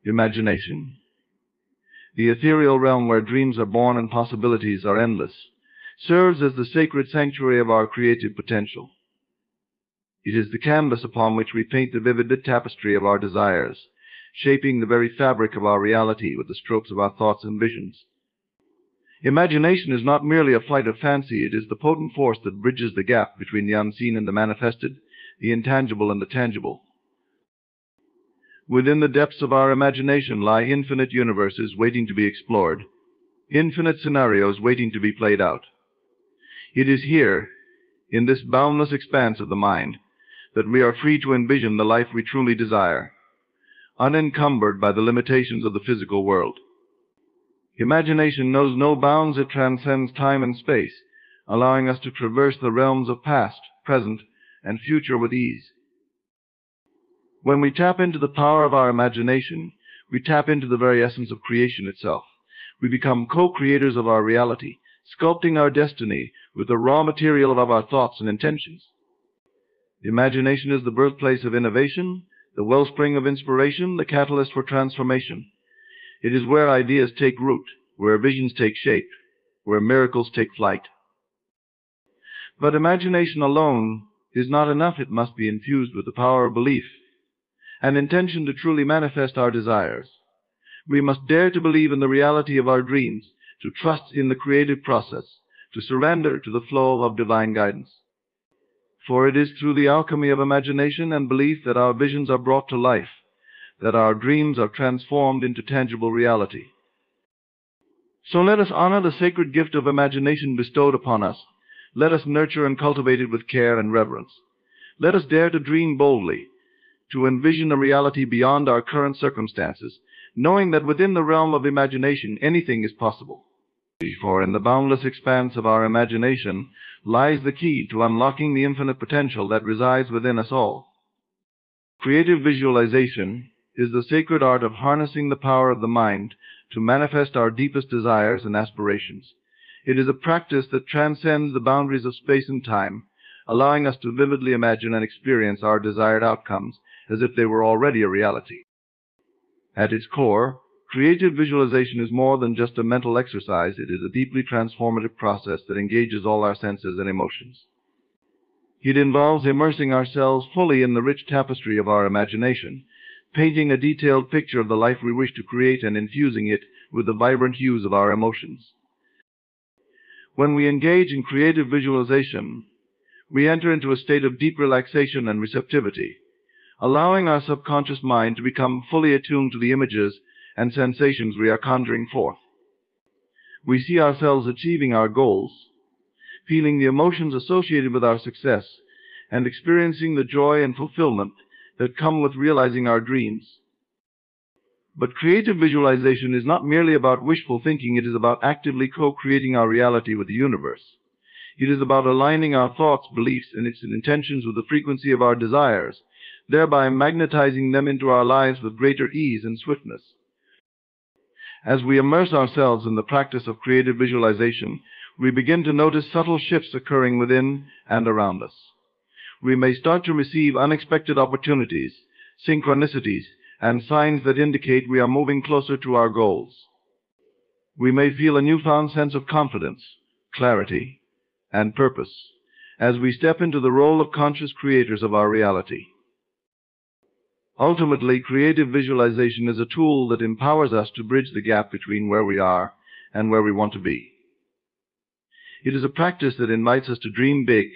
Imagination, the ethereal realm where dreams are born and possibilities are endless, serves as the sacred sanctuary of our creative potential. It is the canvas upon which we paint the vivid tapestry of our desires, shaping the very fabric of our reality with the strokes of our thoughts and visions. Imagination is not merely a flight of fancy, it is the potent force that bridges the gap between the unseen and the manifested, the intangible and the tangible. Within the depths of our imagination lie infinite universes waiting to be explored, infinite scenarios waiting to be played out. It is here, in this boundless expanse of the mind, that we are free to envision the life we truly desire, unencumbered by the limitations of the physical world. Imagination knows no bounds, it transcends time and space, allowing us to traverse the realms of past, present, and future with ease. When we tap into the power of our imagination, we tap into the very essence of creation itself. We become co-creators of our reality, sculpting our destiny with the raw material of our thoughts and intentions. Imagination is the birthplace of innovation, the wellspring of inspiration, the catalyst for transformation. It is where ideas take root, where visions take shape, where miracles take flight. But imagination alone is not enough. It must be infused with the power of belief, an intention to truly manifest our desires. We must dare to believe in the reality of our dreams, to trust in the creative process, to surrender to the flow of divine guidance. For it is through the alchemy of imagination and belief that our visions are brought to life, that our dreams are transformed into tangible reality. So let us honor the sacred gift of imagination bestowed upon us. Let us nurture and cultivate it with care and reverence. Let us dare to dream boldly, to envision a reality beyond our current circumstances, knowing that within the realm of imagination anything is possible. For in the boundless expanse of our imagination lies the key to unlocking the infinite potential that resides within us all. Creative visualization is the sacred art of harnessing the power of the mind to manifest our deepest desires and aspirations. It is a practice that transcends the boundaries of space and time, allowing us to vividly imagine and experience our desired outcomes as if they were already a reality. At its core, creative visualization is more than just a mental exercise. It is a deeply transformative process that engages all our senses and emotions. It involves immersing ourselves fully in the rich tapestry of our imagination, painting a detailed picture of the life we wish to create and infusing it with the vibrant hues of our emotions. When we engage in creative visualization, we enter into a state of deep relaxation and receptivity, allowing our subconscious mind to become fully attuned to the images and sensations we are conjuring forth. We see ourselves achieving our goals, feeling the emotions associated with our success, and experiencing the joy and fulfillment that come with realizing our dreams. But creative visualization is not merely about wishful thinking, it is about actively co-creating our reality with the universe. It is about aligning our thoughts, beliefs, and its intentions with the frequency of our desires, thereby magnetizing them into our lives with greater ease and swiftness. As we immerse ourselves in the practice of creative visualization, we begin to notice subtle shifts occurring within and around us. We may start to receive unexpected opportunities, synchronicities, and signs that indicate we are moving closer to our goals. We may feel a newfound sense of confidence, clarity, and purpose as we step into the role of conscious creators of our reality. Ultimately, creative visualization is a tool that empowers us to bridge the gap between where we are and where we want to be. It is a practice that invites us to dream big,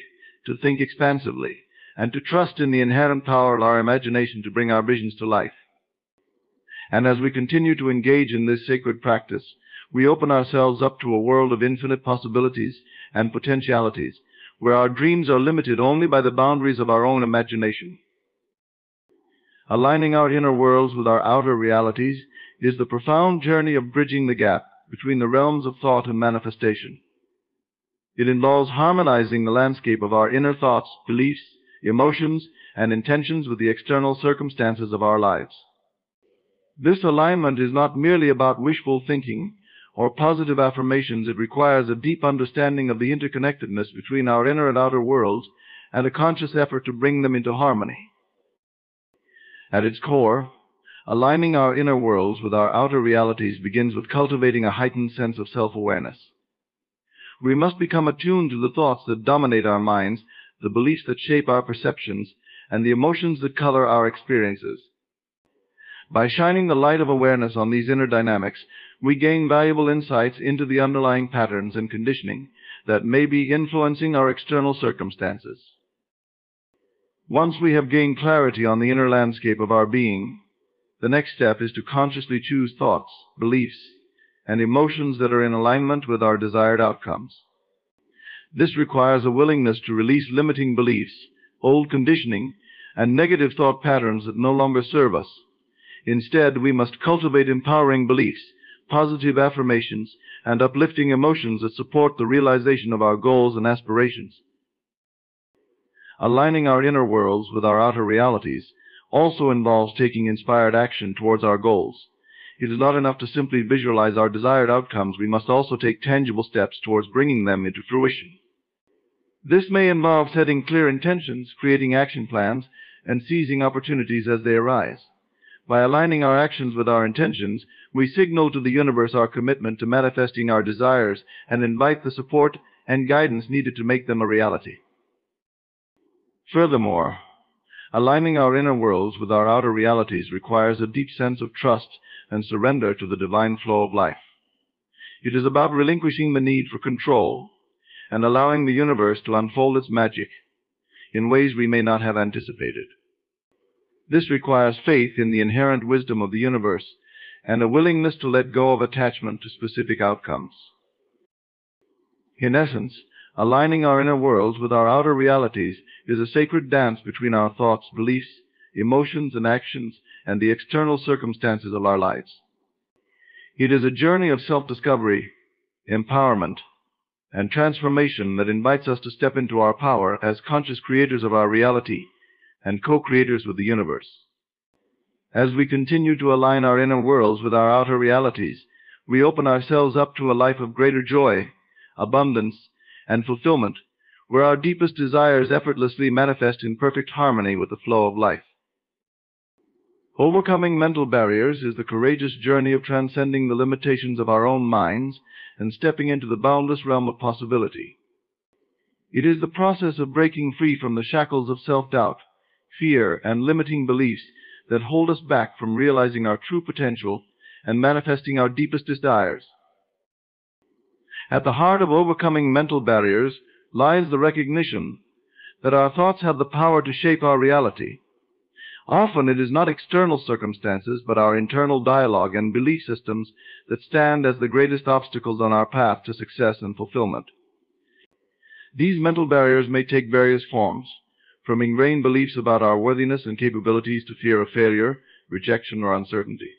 to think expansively, and to trust in the inherent power of our imagination to bring our visions to life. And as we continue to engage in this sacred practice, we open ourselves up to a world of infinite possibilities and potentialities, where our dreams are limited only by the boundaries of our own imagination. Aligning our inner worlds with our outer realities is the profound journey of bridging the gap between the realms of thought and manifestation. It involves harmonizing the landscape of our inner thoughts, beliefs, emotions, and intentions with the external circumstances of our lives. This alignment is not merely about wishful thinking or positive affirmations. It requires a deep understanding of the interconnectedness between our inner and outer worlds and a conscious effort to bring them into harmony. At its core, Aligning our inner worlds with our outer realities begins with cultivating a heightened sense of self-awareness. We must become attuned to the thoughts that dominate our minds, the beliefs that shape our perceptions, and the emotions that color our experiences. By shining the light of awareness on these inner dynamics, we gain valuable insights into the underlying patterns and conditioning that may be influencing our external circumstances. Once we have gained clarity on the inner landscape of our being, the next step is to consciously choose thoughts, beliefs, and emotions that are in alignment with our desired outcomes. This requires a willingness to release limiting beliefs, old conditioning, and negative thought patterns that no longer serve us. Instead, we must cultivate empowering beliefs, positive affirmations, and uplifting emotions that support the realization of our goals and aspirations. Aligning our inner worlds with our outer realities also involves taking inspired action towards our goals. It is not enough to simply visualize our desired outcomes. We must also take tangible steps towards bringing them into fruition. This may involve setting clear intentions, creating action plans, and seizing opportunities as they arise. By aligning our actions with our intentions, we signal to the universe our commitment to manifesting our desires and invite the support and guidance needed to make them a reality. Furthermore, aligning our inner worlds with our outer realities requires a deep sense of trust and surrender to the divine flow of life. It is about relinquishing the need for control and allowing the universe to unfold its magic in ways we may not have anticipated. This requires faith in the inherent wisdom of the universe and a willingness to let go of attachment to specific outcomes. In essence, aligning our inner worlds with our outer realities is a sacred dance between our thoughts, beliefs, emotions, and actions, and the external circumstances of our lives. It is a journey of self-discovery, empowerment, and transformation that invites us to step into our power as conscious creators of our reality and co-creators with the universe. As we continue to align our inner worlds with our outer realities, we open ourselves up to a life of greater joy, abundance, and fulfillment, where our deepest desires effortlessly manifest in perfect harmony with the flow of life. Overcoming mental barriers is the courageous journey of transcending the limitations of our own minds and stepping into the boundless realm of possibility. It is the process of breaking free from the shackles of self-doubt, fear, and limiting beliefs that hold us back from realizing our true potential and manifesting our deepest desires. At the heart of overcoming mental barriers lies the recognition that our thoughts have the power to shape our reality. Often it is not external circumstances, but our internal dialogue and belief systems that stand as the greatest obstacles on our path to success and fulfillment. These mental barriers may take various forms, from ingrained beliefs about our worthiness and capabilities to fear of failure, rejection, or uncertainty.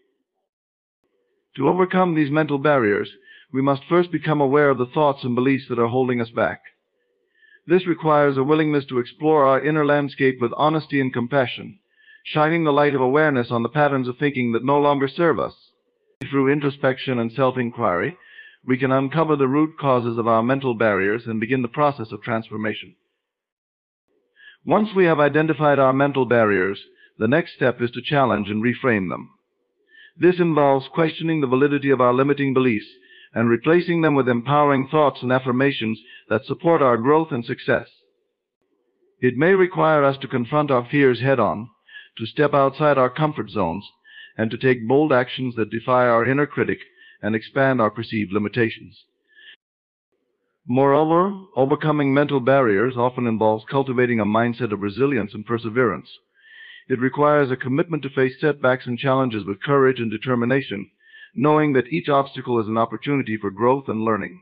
To overcome these mental barriers, we must first become aware of the thoughts and beliefs that are holding us back. This requires a willingness to explore our inner landscape with honesty and compassion, shining the light of awareness on the patterns of thinking that no longer serve us. Through introspection and self-inquiry, we can uncover the root causes of our mental barriers and begin the process of transformation. Once we have identified our mental barriers, the next step is to challenge and reframe them. This involves questioning the validity of our limiting beliefs and replacing them with empowering thoughts and affirmations that support our growth and success. It may require us to confront our fears head-on, to step outside our comfort zones, and to take bold actions that defy our inner critic and expand our perceived limitations. Moreover, overcoming mental barriers often involves cultivating a mindset of resilience and perseverance. It requires a commitment to face setbacks and challenges with courage and determination, knowing that each obstacle is an opportunity for growth and learning.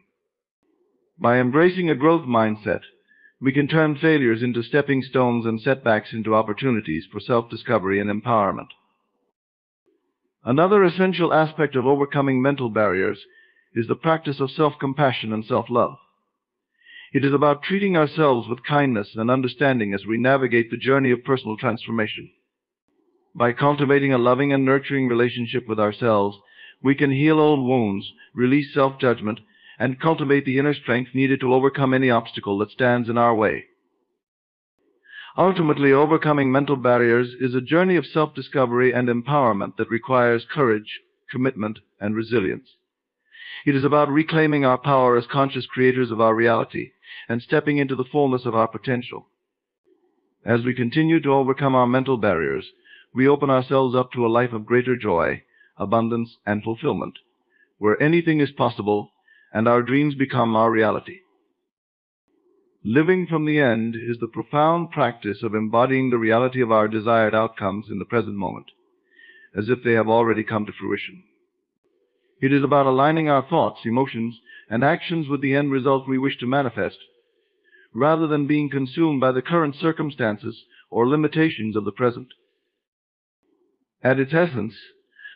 By embracing a growth mindset, we can turn failures into stepping stones and setbacks into opportunities for self-discovery and empowerment. Another essential aspect of overcoming mental barriers is the practice of self-compassion and self-love. It is about treating ourselves with kindness and understanding as we navigate the journey of personal transformation. By cultivating a loving and nurturing relationship with ourselves, we can heal old wounds, release self-judgment, and cultivate the inner strength needed to overcome any obstacle that stands in our way. Ultimately, overcoming mental barriers is a journey of self-discovery and empowerment that requires courage, commitment, and resilience. It is about reclaiming our power as conscious creators of our reality and stepping into the fullness of our potential. As we continue to overcome our mental barriers, we open ourselves up to a life of greater joy, abundance, and fulfillment, where anything is possible and our dreams become our reality. Living from the end is the profound practice of embodying the reality of our desired outcomes in the present moment, as if they have already come to fruition. It is about aligning our thoughts, emotions, and actions with the end result we wish to manifest, rather than being consumed by the current circumstances or limitations of the present. At its essence,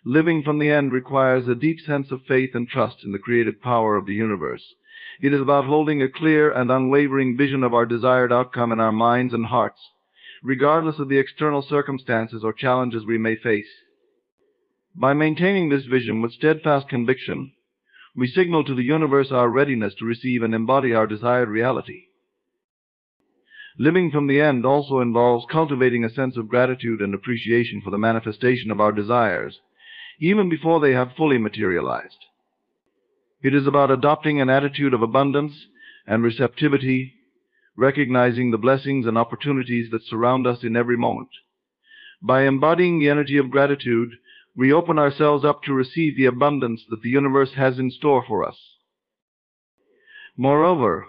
living from the end requires a deep sense of faith and trust in the creative power of the universe. It is about holding a clear and unwavering vision of our desired outcome in our minds and hearts, regardless of the external circumstances or challenges we may face. By maintaining this vision with steadfast conviction, we signal to the universe our readiness to receive and embody our desired reality. Living from the end also involves cultivating a sense of gratitude and appreciation for the manifestation of our desires, even before they have fully materialized. It is about adopting an attitude of abundance and receptivity, recognizing the blessings and opportunities that surround us in every moment. By embodying the energy of gratitude, we open ourselves up to receive the abundance that the universe has in store for us. Moreover,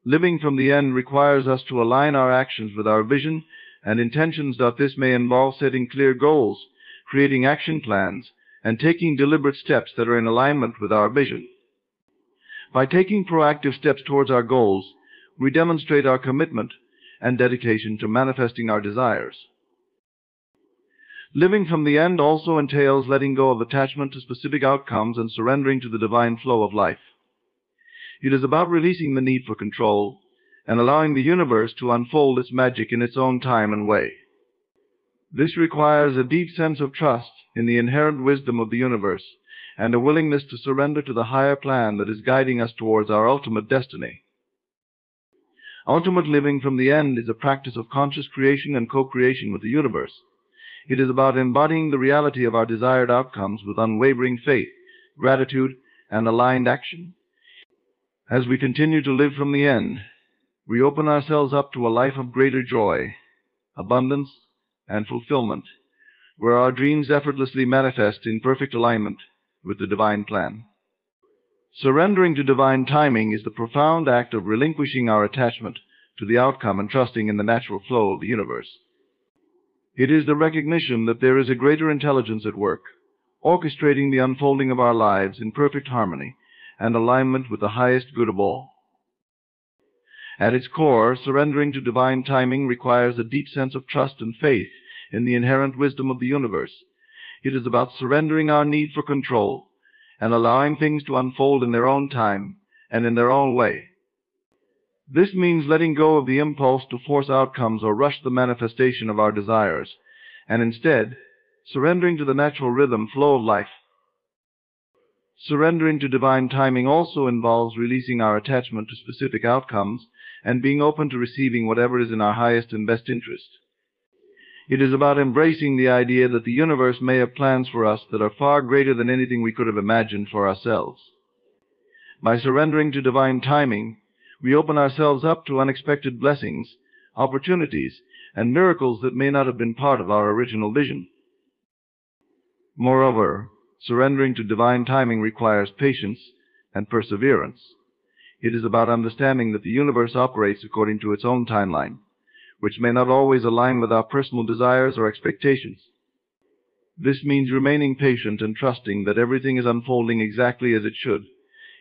living from the end requires us to align our actions with our vision and intentions. This may involve setting clear goals, creating action plans, and taking deliberate steps that are in alignment with our vision. By taking proactive steps towards our goals, we demonstrate our commitment and dedication to manifesting our desires. Living from the end also entails letting go of attachment to specific outcomes and surrendering to the divine flow of life. It is about releasing the need for control and allowing the universe to unfold its magic in its own time and way. This requires a deep sense of trust in the inherent wisdom of the universe and a willingness to surrender to the higher plan that is guiding us towards our ultimate destiny. Ultimate living from the end is a practice of conscious creation and co-creation with the universe. It is about embodying the reality of our desired outcomes with unwavering faith, gratitude, and aligned action. As we continue to live from the end, we open ourselves up to a life of greater joy, abundance, and fulfillment, where our dreams effortlessly manifest in perfect alignment with the divine plan. Surrendering to divine timing is the profound act of relinquishing our attachment to the outcome and trusting in the natural flow of the universe. It is the recognition that there is a greater intelligence at work, orchestrating the unfolding of our lives in perfect harmony and alignment with the highest good of all. At its core, surrendering to divine timing requires a deep sense of trust and faith in the inherent wisdom of the universe. It is about surrendering our need for control and allowing things to unfold in their own time and in their own way. This means letting go of the impulse to force outcomes or rush the manifestation of our desires, and instead surrendering to the natural rhythm flow of life. Surrendering to divine timing also involves releasing our attachment to specific outcomes and being open to receiving whatever is in our highest and best interest. It is about embracing the idea that the universe may have plans for us that are far greater than anything we could have imagined for ourselves. By surrendering to divine timing, we open ourselves up to unexpected blessings, opportunities, and miracles that may not have been part of our original vision. Moreover, surrendering to divine timing requires patience and perseverance. It is about understanding that the universe operates according to its own timeline, which may not always align with our personal desires or expectations. This means remaining patient and trusting that everything is unfolding exactly as it should,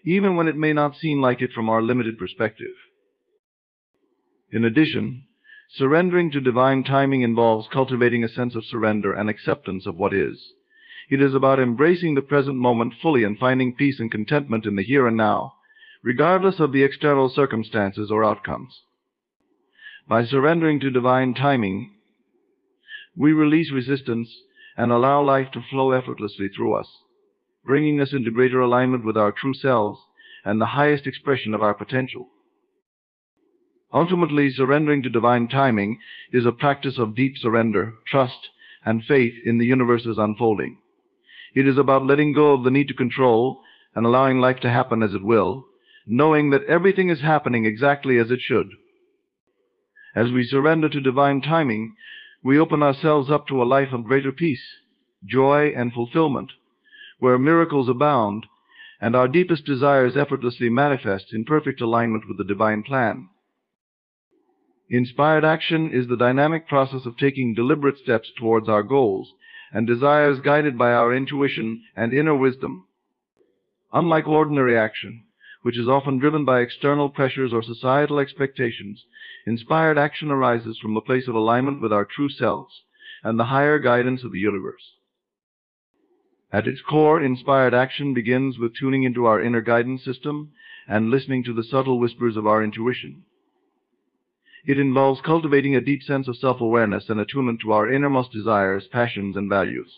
even when it may not seem like it from our limited perspective. In addition, surrendering to divine timing involves cultivating a sense of surrender and acceptance of what is. It is about embracing the present moment fully and finding peace and contentment in the here and now, regardless of the external circumstances or outcomes. By surrendering to divine timing, we release resistance and allow life to flow effortlessly through us, bringing us into greater alignment with our true selves and the highest expression of our potential. Ultimately, surrendering to divine timing is a practice of deep surrender, trust, and faith in the universe's unfolding. It is about letting go of the need to control and allowing life to happen as it will, knowing that everything is happening exactly as it should. As we surrender to divine timing, we open ourselves up to a life of greater peace, joy, and fulfillment, where miracles abound and our deepest desires effortlessly manifest in perfect alignment with the divine plan. Inspired action is the dynamic process of taking deliberate steps towards our goals and desires guided by our intuition and inner wisdom. Unlike ordinary action, which is often driven by external pressures or societal expectations, inspired action arises from a place of alignment with our true selves and the higher guidance of the universe. At its core, inspired action begins with tuning into our inner guidance system and listening to the subtle whispers of our intuition. It involves cultivating a deep sense of self-awareness and attunement to our innermost desires, passions, and values.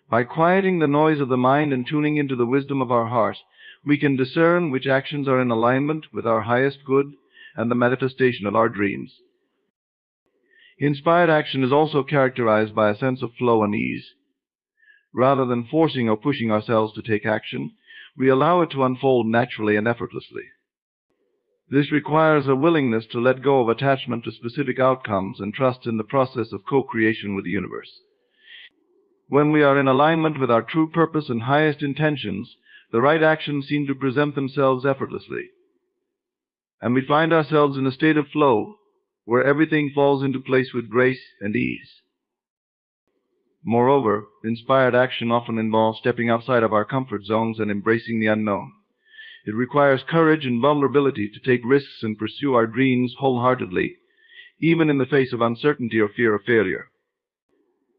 By quieting the noise of the mind and tuning into the wisdom of our heart, we can discern which actions are in alignment with our highest good and the manifestation of our dreams. Inspired action is also characterized by a sense of flow and ease. Rather than forcing or pushing ourselves to take action, we allow it to unfold naturally and effortlessly. This requires a willingness to let go of attachment to specific outcomes and trust in the process of co-creation with the universe. When we are in alignment with our true purpose and highest intentions, the right actions seem to present themselves effortlessly, and we find ourselves in a state of flow where everything falls into place with grace and ease. Moreover, inspired action often involves stepping outside of our comfort zones and embracing the unknown. It requires courage and vulnerability to take risks and pursue our dreams wholeheartedly, even in the face of uncertainty or fear of failure.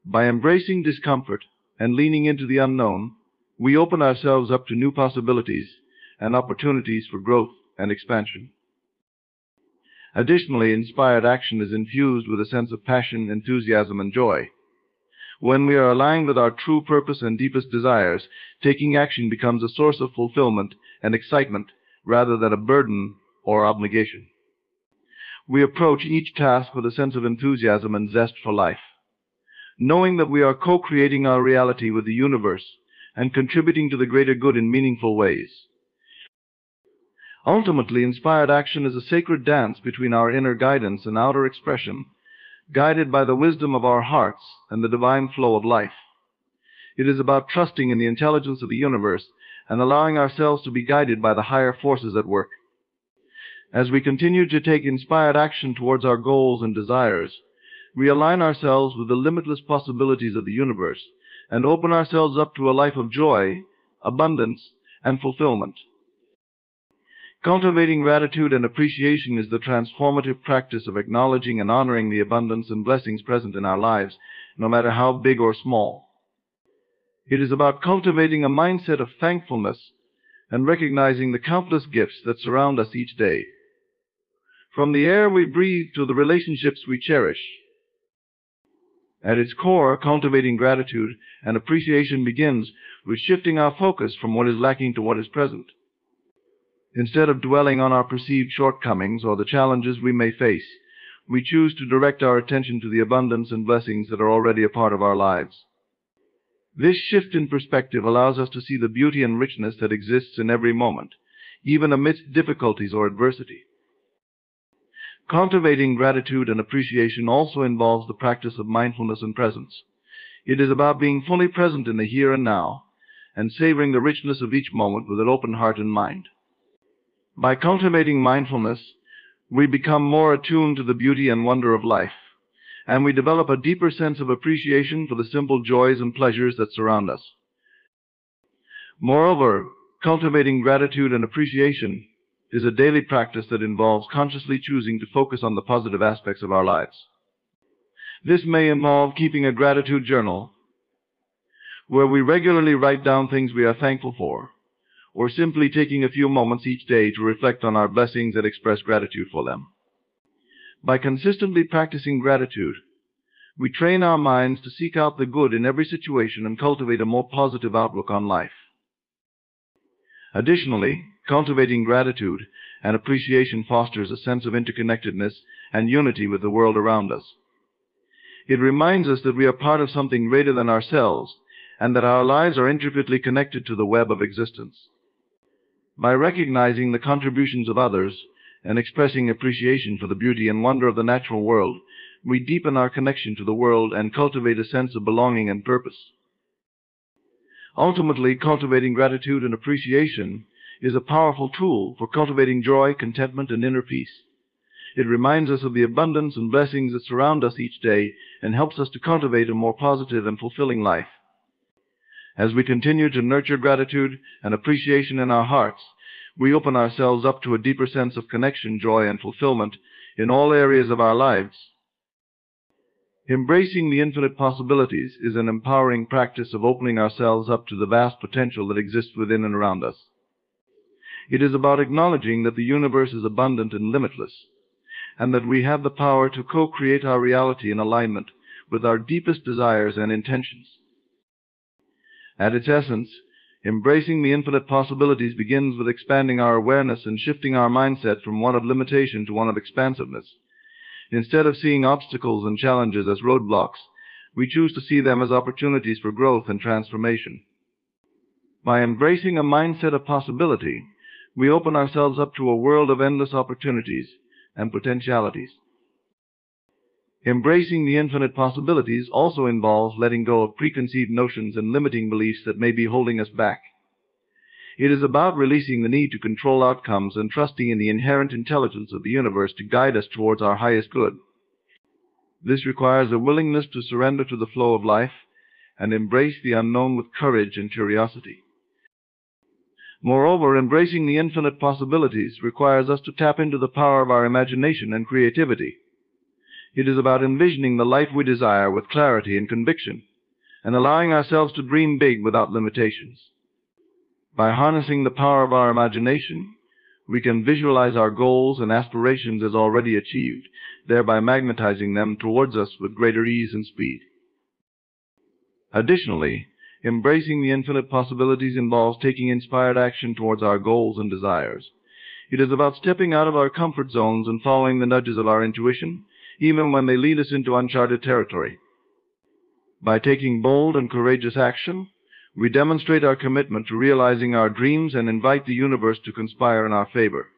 By embracing discomfort and leaning into the unknown, we open ourselves up to new possibilities and opportunities for growth and expansion. Additionally, inspired action is infused with a sense of passion, enthusiasm, and joy. When we are aligned with our true purpose and deepest desires, taking action becomes a source of fulfillment and excitement rather than a burden or obligation. We approach each task with a sense of enthusiasm and zest for life, knowing that we are co-creating our reality with the universe and contributing to the greater good in meaningful ways. Ultimately, inspired action is a sacred dance between our inner guidance and outer expression, guided by the wisdom of our hearts and the divine flow of life. It is about trusting in the intelligence of the universe and allowing ourselves to be guided by the higher forces at work. As we continue to take inspired action towards our goals and desires, we align ourselves with the limitless possibilities of the universe and open ourselves up to a life of joy, abundance, and fulfillment. Cultivating gratitude and appreciation is the transformative practice of acknowledging and honoring the abundance and blessings present in our lives, no matter how big or small. It is about cultivating a mindset of thankfulness and recognizing the countless gifts that surround us each day. From the air we breathe to the relationships we cherish. At its core, cultivating gratitude and appreciation begins with shifting our focus from what is lacking to what is present. Instead of dwelling on our perceived shortcomings or the challenges we may face, we choose to direct our attention to the abundance and blessings that are already a part of our lives. This shift in perspective allows us to see the beauty and richness that exists in every moment, even amidst difficulties or adversity. Cultivating gratitude and appreciation also involves the practice of mindfulness and presence. It is about being fully present in the here and now, and savoring the richness of each moment with an open heart and mind. By cultivating mindfulness, we become more attuned to the beauty and wonder of life, and we develop a deeper sense of appreciation for the simple joys and pleasures that surround us. Moreover, cultivating gratitude and appreciation is a daily practice that involves consciously choosing to focus on the positive aspects of our lives. This may involve keeping a gratitude journal, where we regularly write down things we are thankful for, or simply taking a few moments each day to reflect on our blessings and express gratitude for them. By consistently practicing gratitude, we train our minds to seek out the good in every situation and cultivate a more positive outlook on life. Additionally, cultivating gratitude and appreciation fosters a sense of interconnectedness and unity with the world around us. It reminds us that we are part of something greater than ourselves, and that our lives are intricately connected to the web of existence. By recognizing the contributions of others and expressing appreciation for the beauty and wonder of the natural world, we deepen our connection to the world and cultivate a sense of belonging and purpose. Ultimately, cultivating gratitude and appreciation is a powerful tool for cultivating joy, contentment, and inner peace. It reminds us of the abundance and blessings that surround us each day and helps us to cultivate a more positive and fulfilling life. As we continue to nurture gratitude and appreciation in our hearts, we open ourselves up to a deeper sense of connection, joy, and fulfillment in all areas of our lives. Embracing the infinite possibilities is an empowering practice of opening ourselves up to the vast potential that exists within and around us. It is about acknowledging that the universe is abundant and limitless, and that we have the power to co-create our reality in alignment with our deepest desires and intentions. At its essence, embracing the infinite possibilities begins with expanding our awareness and shifting our mindset from one of limitation to one of expansiveness. Instead of seeing obstacles and challenges as roadblocks, we choose to see them as opportunities for growth and transformation. By embracing a mindset of possibility, we open ourselves up to a world of endless opportunities and potentialities. Embracing the infinite possibilities also involves letting go of preconceived notions and limiting beliefs that may be holding us back. It is about releasing the need to control outcomes and trusting in the inherent intelligence of the universe to guide us towards our highest good. This requires a willingness to surrender to the flow of life and embrace the unknown with courage and curiosity. Moreover, embracing the infinite possibilities requires us to tap into the power of our imagination and creativity. It is about envisioning the life we desire with clarity and conviction, and allowing ourselves to dream big without limitations. By harnessing the power of our imagination, we can visualize our goals and aspirations as already achieved, thereby magnetizing them towards us with greater ease and speed. Additionally, embracing the infinite possibilities involves taking inspired action towards our goals and desires. It is about stepping out of our comfort zones and following the nudges of our intuition, even when they lead us into uncharted territory. By taking bold and courageous action, we demonstrate our commitment to realizing our dreams and invite the universe to conspire in our favor.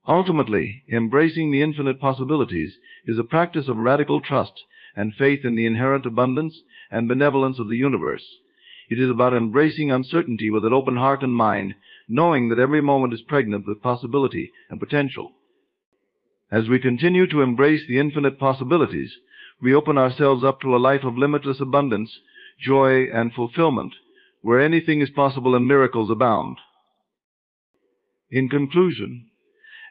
Ultimately, embracing the infinite possibilities is a practice of radical trust and faith in the inherent abundance and benevolence of the universe. It is about embracing uncertainty with an open heart and mind, knowing that every moment is pregnant with possibility and potential. As we continue to embrace the infinite possibilities, we open ourselves up to a life of limitless abundance, joy, and fulfillment, where anything is possible and miracles abound. In conclusion,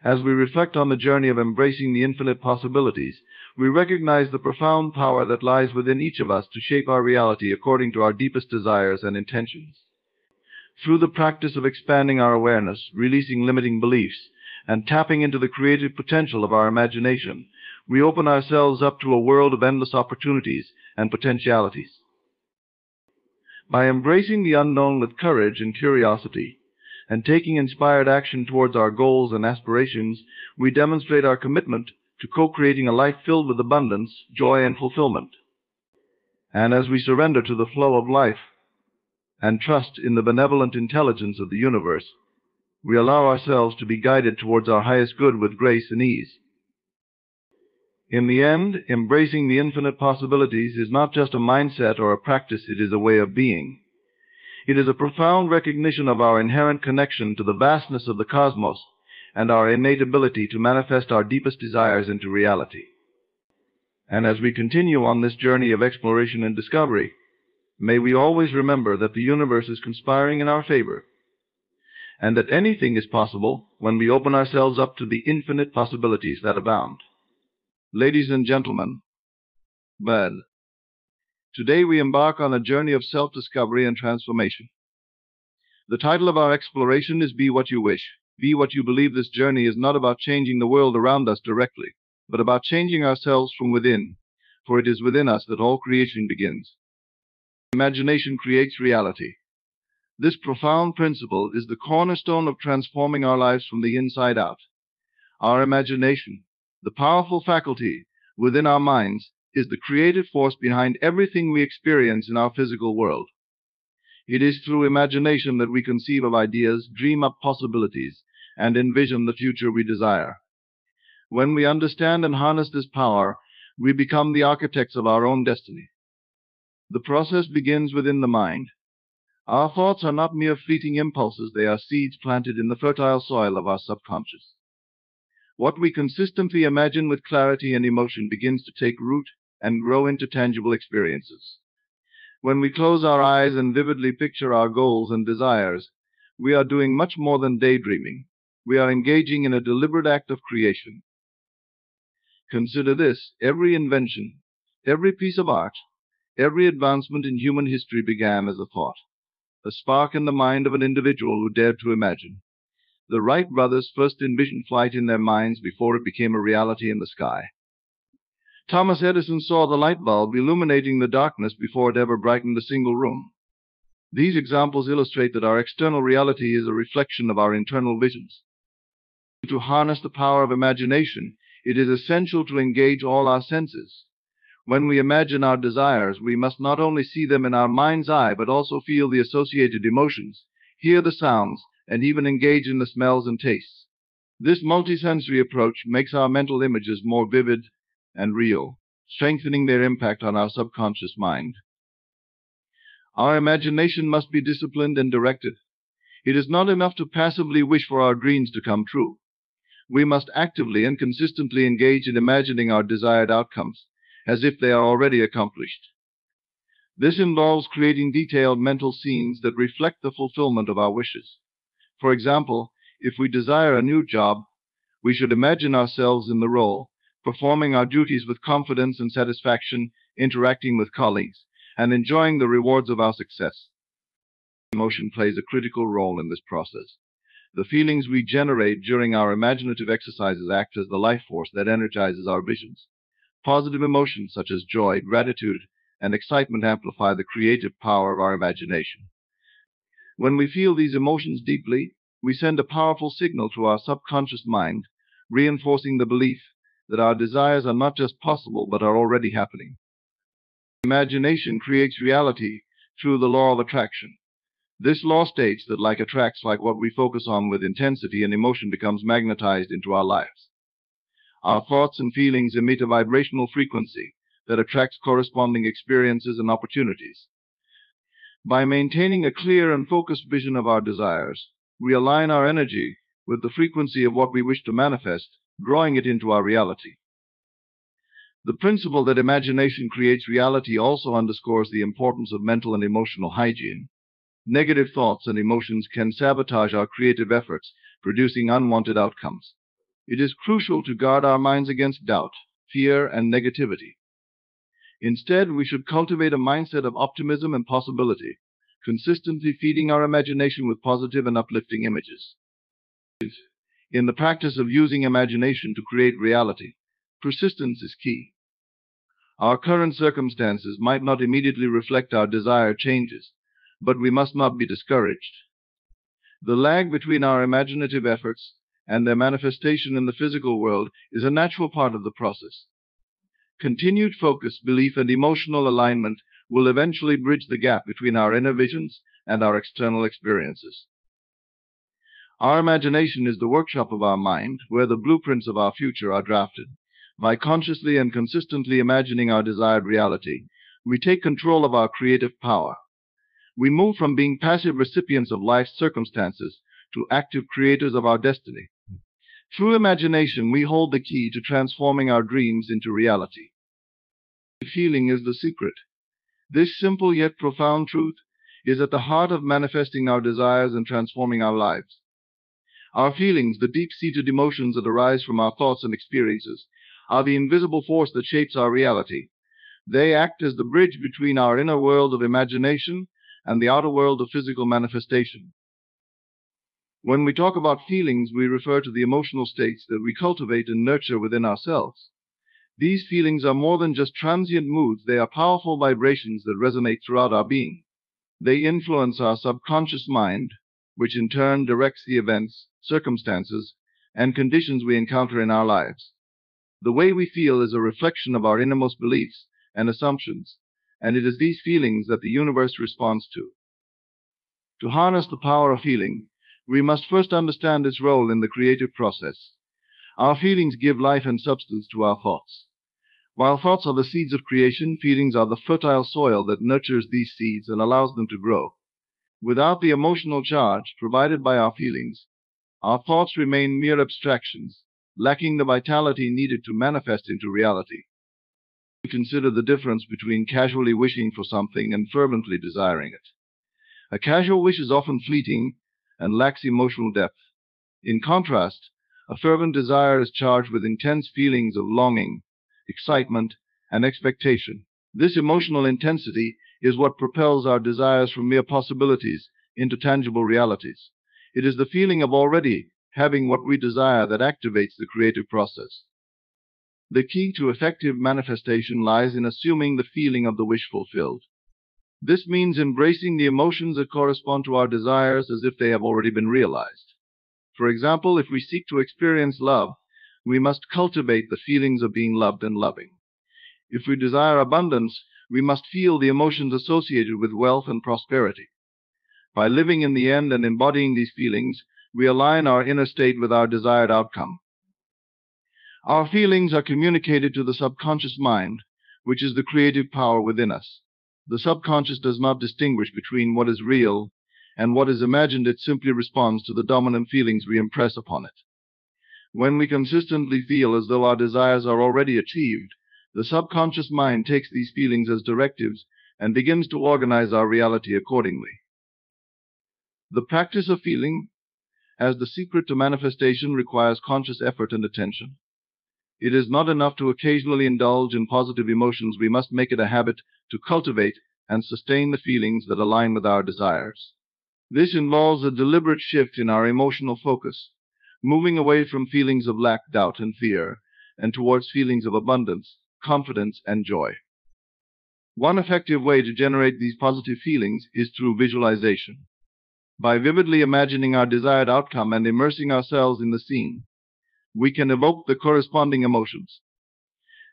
as we reflect on the journey of embracing the infinite possibilities, we recognize the profound power that lies within each of us to shape our reality according to our deepest desires and intentions. Through the practice of expanding our awareness, releasing limiting beliefs, and tapping into the creative potential of our imagination, we open ourselves up to a world of endless opportunities and potentialities. By embracing the unknown with courage and curiosity, and taking inspired action towards our goals and aspirations, we demonstrate our commitment to co-creating a life filled with abundance, joy, and fulfillment. And as we surrender to the flow of life and trust in the benevolent intelligence of the universe, we allow ourselves to be guided towards our highest good with grace and ease. In the end, embracing the infinite possibilities is not just a mindset or a practice, it is a way of being. It is a profound recognition of our inherent connection to the vastness of the cosmos and our innate ability to manifest our deepest desires into reality. And as we continue on this journey of exploration and discovery, may we always remember that the universe is conspiring in our favor, and that anything is possible when we open ourselves up to the infinite possibilities that abound. Ladies and gentlemen, today we embark on a journey of self-discovery and transformation. The title of our exploration is Be What You Wish. Be What You Believe. This journey is not about changing the world around us directly, but about changing ourselves from within, for it is within us that all creation begins. Imagination creates reality. This profound principle is the cornerstone of transforming our lives from the inside out. Our imagination, the powerful faculty within our minds, is the creative force behind everything we experience in our physical world. It is through imagination that we conceive of ideas, dream up possibilities, and envision the future we desire. When we understand and harness this power, we become the architects of our own destiny. The process begins within the mind. Our thoughts are not mere fleeting impulses, they are seeds planted in the fertile soil of our subconscious. What we consistently imagine with clarity and emotion begins to take root and grow into tangible experiences. When we close our eyes and vividly picture our goals and desires, we are doing much more than daydreaming. We are engaging in a deliberate act of creation. Consider this: every invention, every piece of art, every advancement in human history began as a thought, a spark in the mind of an individual who dared to imagine. The Wright brothers first envisioned flight in their minds before it became a reality in the sky. Thomas Edison saw the light bulb illuminating the darkness before it ever brightened a single room. These examples illustrate that our external reality is a reflection of our internal visions. To harness the power of imagination, it is essential to engage all our senses. When we imagine our desires, we must not only see them in our mind's eye, but also feel the associated emotions, hear the sounds, and even engage in the smells and tastes. This multisensory approach makes our mental images more vivid and real, strengthening their impact on our subconscious mind. Our imagination must be disciplined and directed. It is not enough to passively wish for our dreams to come true. We must actively and consistently engage in imagining our desired outcomes, as if they are already accomplished. This involves creating detailed mental scenes that reflect the fulfillment of our wishes. For example, if we desire a new job, we should imagine ourselves in the role, performing our duties with confidence and satisfaction, interacting with colleagues, and enjoying the rewards of our success. Emotion plays a critical role in this process. The feelings we generate during our imaginative exercises act as the life force that energizes our visions. Positive emotions such as joy, gratitude, and excitement amplify the creative power of our imagination. When we feel these emotions deeply, we send a powerful signal to our subconscious mind, reinforcing the belief that our desires are not just possible but are already happening. Imagination creates reality through the law of attraction. This law states that like attracts like, what we focus on with intensity, and emotion becomes magnetized into our lives. Our thoughts and feelings emit a vibrational frequency that attracts corresponding experiences and opportunities. By maintaining a clear and focused vision of our desires, we align our energy with the frequency of what we wish to manifest, drawing it into our reality. The principle that imagination creates reality also underscores the importance of mental and emotional hygiene. Negative thoughts and emotions can sabotage our creative efforts, producing unwanted outcomes. It is crucial to guard our minds against doubt, fear, and negativity. Instead, we should cultivate a mindset of optimism and possibility, consistently feeding our imagination with positive and uplifting images. In the practice of using imagination to create reality, persistence is key. Our current circumstances might not immediately reflect our desired changes, but we must not be discouraged. The lag between our imaginative efforts and their manifestation in the physical world is a natural part of the process. Continued focus, belief, and emotional alignment will eventually bridge the gap between our inner visions and our external experiences. Our imagination is the workshop of our mind, where the blueprints of our future are drafted. By consciously and consistently imagining our desired reality, we take control of our creative power. We move from being passive recipients of life's circumstances to active creators of our destiny. Through imagination, we hold the key to transforming our dreams into reality. Feeling is the secret. This simple yet profound truth is at the heart of manifesting our desires and transforming our lives. Our feelings, the deep-seated emotions that arise from our thoughts and experiences, are the invisible force that shapes our reality. They act as the bridge between our inner world of imagination and the outer world of physical manifestation. When we talk about feelings, we refer to the emotional states that we cultivate and nurture within ourselves. These feelings are more than just transient moods, they are powerful vibrations that resonate throughout our being. They influence our subconscious mind, which in turn directs the events, circumstances, and conditions we encounter in our lives. The way we feel is a reflection of our innermost beliefs and assumptions, and it is these feelings that the universe responds to. To harness the power of feeling, we must first understand its role in the creative process. Our feelings give life and substance to our thoughts. While thoughts are the seeds of creation, feelings are the fertile soil that nurtures these seeds and allows them to grow. Without the emotional charge provided by our feelings, our thoughts remain mere abstractions, lacking the vitality needed to manifest into reality. We consider the difference between casually wishing for something and fervently desiring it. A casual wish is often fleeting and lacks emotional depth. In contrast, a fervent desire is charged with intense feelings of longing, excitement, and expectation. This emotional intensity is what propels our desires from mere possibilities into tangible realities. It is the feeling of already having what we desire that activates the creative process. The key to effective manifestation lies in assuming the feeling of the wish fulfilled. This means embracing the emotions that correspond to our desires as if they have already been realized. For example, if we seek to experience love, we must cultivate the feelings of being loved and loving. If we desire abundance, we must feel the emotions associated with wealth and prosperity. By living in the end and embodying these feelings, we align our inner state with our desired outcome. Our feelings are communicated to the subconscious mind, which is the creative power within us. The subconscious does not distinguish between what is real and what is imagined. It simply responds to the dominant feelings we impress upon it. When we consistently feel as though our desires are already achieved, the subconscious mind takes these feelings as directives and begins to organize our reality accordingly. The practice of feeling, as the secret to manifestation, requires conscious effort and attention. It is not enough to occasionally indulge in positive emotions. We must make it a habit to cultivate and sustain the feelings that align with our desires. This involves a deliberate shift in our emotional focus, moving away from feelings of lack, doubt, and fear, and towards feelings of abundance, confidence, and joy. One effective way to generate these positive feelings is through visualization. By vividly imagining our desired outcome and immersing ourselves in the scene, we can evoke the corresponding emotions.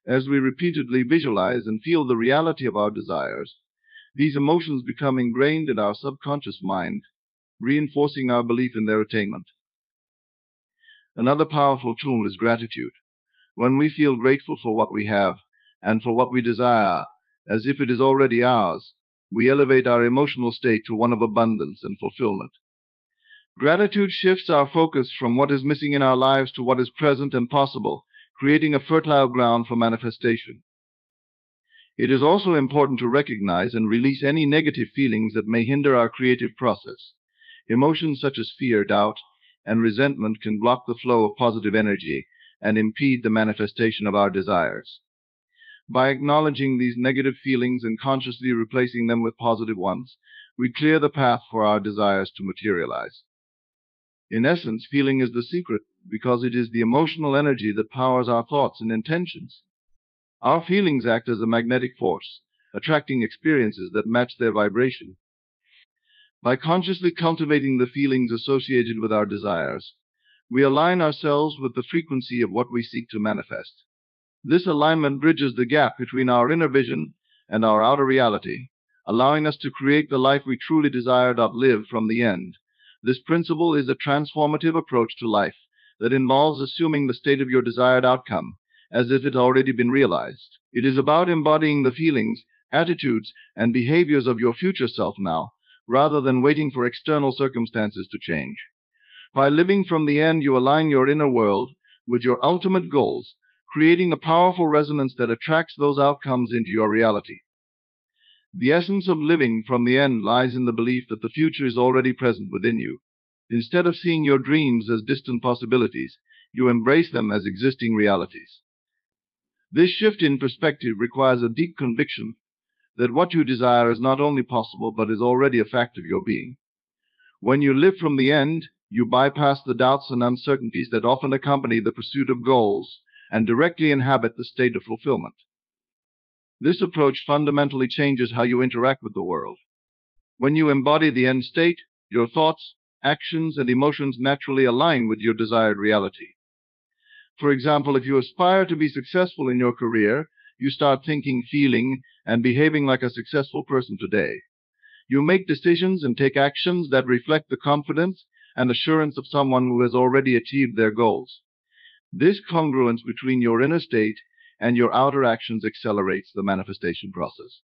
As we repeatedly visualize and feel the reality of our desires, these emotions become ingrained in our subconscious mind, reinforcing our belief in their attainment. Another powerful tool is gratitude. When we feel grateful for what we have and for what we desire, as if it is already ours, we elevate our emotional state to one of abundance and fulfillment. Gratitude shifts our focus from what is missing in our lives to what is present and possible, creating a fertile ground for manifestation. It is also important to recognize and release any negative feelings that may hinder our creative process. Emotions such as fear, doubt, and resentment can block the flow of positive energy and impede the manifestation of our desires. By acknowledging these negative feelings and consciously replacing them with positive ones, we clear the path for our desires to materialize. In essence, feeling is the secret because it is the emotional energy that powers our thoughts and intentions. Our feelings act as a magnetic force, attracting experiences that match their vibration. By consciously cultivating the feelings associated with our desires, we align ourselves with the frequency of what we seek to manifest. This alignment bridges the gap between our inner vision and our outer reality, allowing us to create the life we truly desire. Live from the end. This principle is a transformative approach to life that involves assuming the state of your desired outcome as if it had already been realized. It is about embodying the feelings, attitudes, and behaviors of your future self now, rather than waiting for external circumstances to change. By living from the end, you align your inner world with your ultimate goals, creating a powerful resonance that attracts those outcomes into your reality. The essence of living from the end lies in the belief that the future is already present within you. Instead of seeing your dreams as distant possibilities, you embrace them as existing realities. This shift in perspective requires a deep conviction that what you desire is not only possible but is already a fact of your being. When you live from the end, you bypass the doubts and uncertainties that often accompany the pursuit of goals and directly inhabit the state of fulfillment. This approach fundamentally changes how you interact with the world. When you embody the end state, your thoughts, actions, and emotions naturally align with your desired reality. For example, if you aspire to be successful in your career, you start thinking, feeling, and behaving like a successful person today. You make decisions and take actions that reflect the confidence and assurance of someone who has already achieved their goals. This congruence between your inner state and your outer actions accelerates the manifestation process.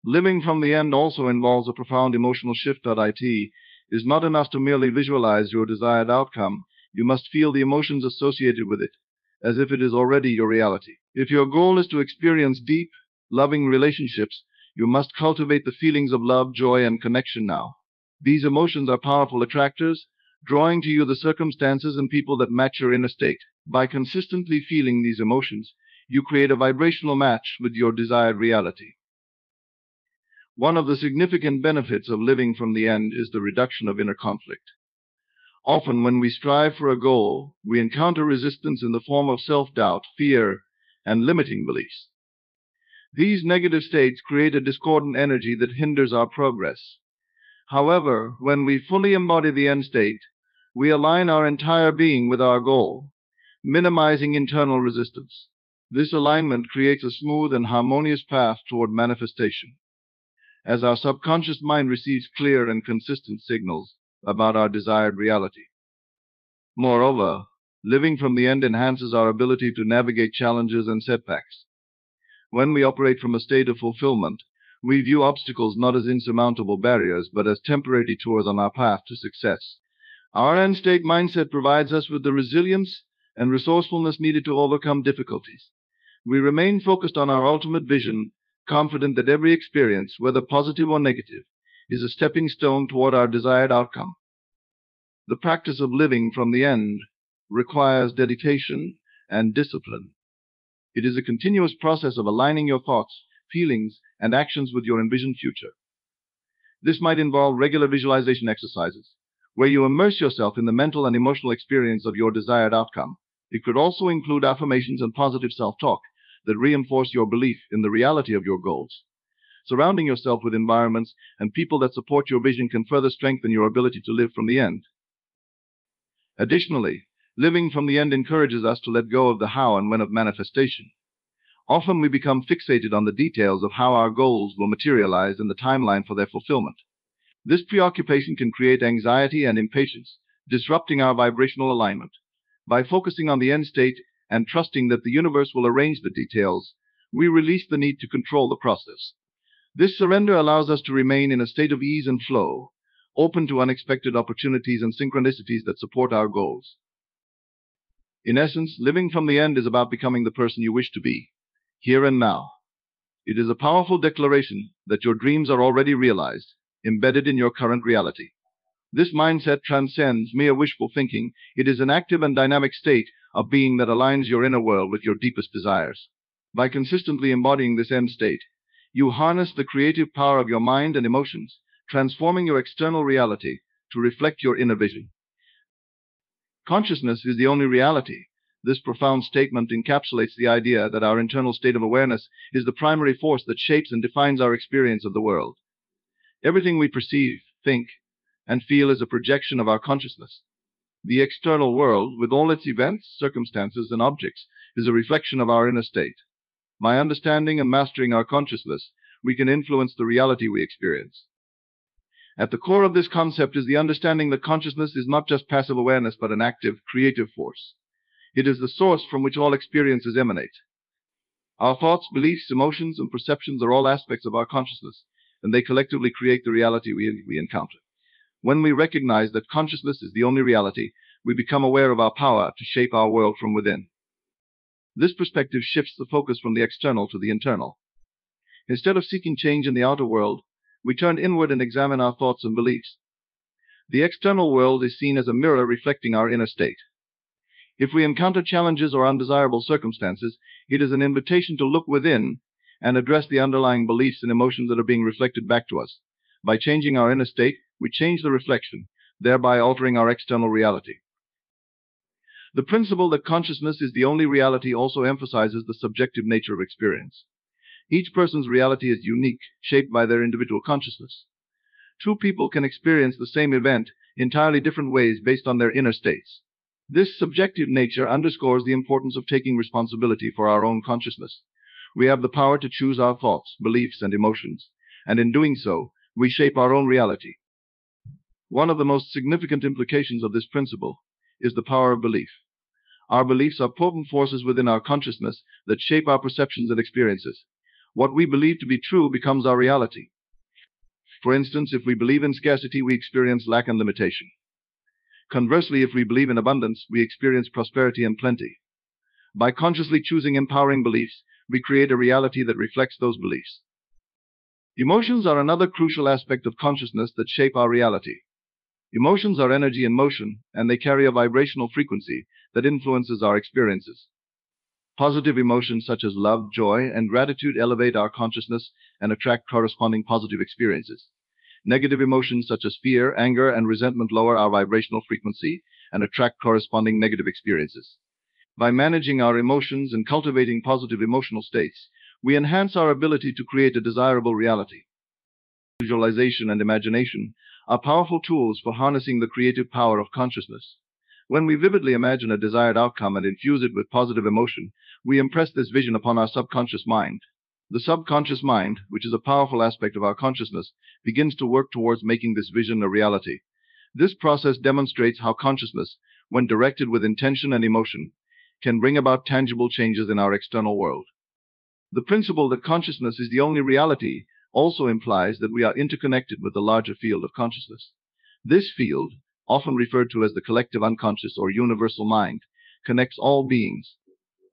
Living from the end also involves a profound emotional shift. It is not enough to merely visualize your desired outcome. You must feel the emotions associated with it, as if it is already your reality. If your goal is to experience deep, loving relationships, you must cultivate the feelings of love, joy, and connection now. These emotions are powerful attractors, drawing to you the circumstances and people that match your inner state. By consistently feeling these emotions, you create a vibrational match with your desired reality. One of the significant benefits of living from the end is the reduction of inner conflict. Often, when we strive for a goal, we encounter resistance in the form of self-doubt, fear, and limiting beliefs. These negative states create a discordant energy that hinders our progress. However, when we fully embody the end state, we align our entire being with our goal, minimizing internal resistance. This alignment creates a smooth and harmonious path toward manifestation, as our subconscious mind receives clear and consistent signals about our desired reality. Moreover, living from the end enhances our ability to navigate challenges and setbacks. When we operate from a state of fulfillment, we view obstacles not as insurmountable barriers, but as temporary detours on our path to success. Our end state mindset provides us with the resilience and resourcefulness needed to overcome difficulties. We remain focused on our ultimate vision, confident that every experience, whether positive or negative, is a stepping stone toward our desired outcome. The practice of living from the end requires dedication and discipline. It is a continuous process of aligning your thoughts, feelings, and actions with your envisioned future. This might involve regular visualization exercises, where you immerse yourself in the mental and emotional experience of your desired outcome. It could also include affirmations and positive self-talk that reinforce your belief in the reality of your goals. Surrounding yourself with environments and people that support your vision can further strengthen your ability to live from the end. Additionally, living from the end encourages us to let go of the how and when of manifestation. Often we become fixated on the details of how our goals will materialize and the timeline for their fulfillment. This preoccupation can create anxiety and impatience, disrupting our vibrational alignment. By focusing on the end state and trusting that the universe will arrange the details, we release the need to control the process. This surrender allows us to remain in a state of ease and flow, open to unexpected opportunities and synchronicities that support our goals. In essence, living from the end is about becoming the person you wish to be, here and now. It is a powerful declaration that your dreams are already realized, embedded in your current reality. This mindset transcends mere wishful thinking. It is an active and dynamic state of being that aligns your inner world with your deepest desires. By consistently embodying this end state, you harness the creative power of your mind and emotions, transforming your external reality to reflect your inner vision. Consciousness is the only reality. This profound statement encapsulates the idea that our internal state of awareness is the primary force that shapes and defines our experience of the world. Everything we perceive, think, and feel is a projection of our consciousness. The external world, with all its events, circumstances, and objects, is a reflection of our inner state. By understanding and mastering our consciousness, we can influence the reality we experience. At the core of this concept is the understanding that consciousness is not just passive awareness, but an active, creative force. It is the source from which all experiences emanate. Our thoughts, beliefs, emotions, and perceptions are all aspects of our consciousness, and they collectively create the reality we encounter. When we recognize that consciousness is the only reality, we become aware of our power to shape our world from within. This perspective shifts the focus from the external to the internal. Instead of seeking change in the outer world, we turn inward and examine our thoughts and beliefs. The external world is seen as a mirror reflecting our inner state. If we encounter challenges or undesirable circumstances, it is an invitation to look within and address the underlying beliefs and emotions that are being reflected back to us. By changing our inner state, we change the reflection, thereby altering our external reality. The principle that consciousness is the only reality also emphasizes the subjective nature of experience. Each person's reality is unique, shaped by their individual consciousness. Two people can experience the same event entirely different ways based on their inner states. This subjective nature underscores the importance of taking responsibility for our own consciousness. We have the power to choose our thoughts, beliefs, and emotions, and in doing so, we shape our own reality. One of the most significant implications of this principle is the power of belief. Our beliefs are potent forces within our consciousness that shape our perceptions and experiences. What we believe to be true becomes our reality. For instance, if we believe in scarcity, we experience lack and limitation. Conversely, if we believe in abundance, we experience prosperity and plenty. By consciously choosing empowering beliefs, we create a reality that reflects those beliefs. Emotions are another crucial aspect of consciousness that shape our reality. Emotions are energy in motion, and they carry a vibrational frequency that influences our experiences. Positive emotions such as love, joy, and gratitude elevate our consciousness and attract corresponding positive experiences. Negative emotions such as fear, anger, and resentment lower our vibrational frequency and attract corresponding negative experiences. By managing our emotions and cultivating positive emotional states, we enhance our ability to create a desirable reality. Visualization and imagination are powerful tools for harnessing the creative power of consciousness. When we vividly imagine a desired outcome and infuse it with positive emotion, we impress this vision upon our subconscious mind. The subconscious mind, which is a powerful aspect of our consciousness, begins to work towards making this vision a reality. This process demonstrates how consciousness, when directed with intention and emotion, can bring about tangible changes in our external world. The principle that consciousness is the only reality also implies that we are interconnected with the larger field of consciousness. This field, often referred to as the collective unconscious or universal mind, connects all beings.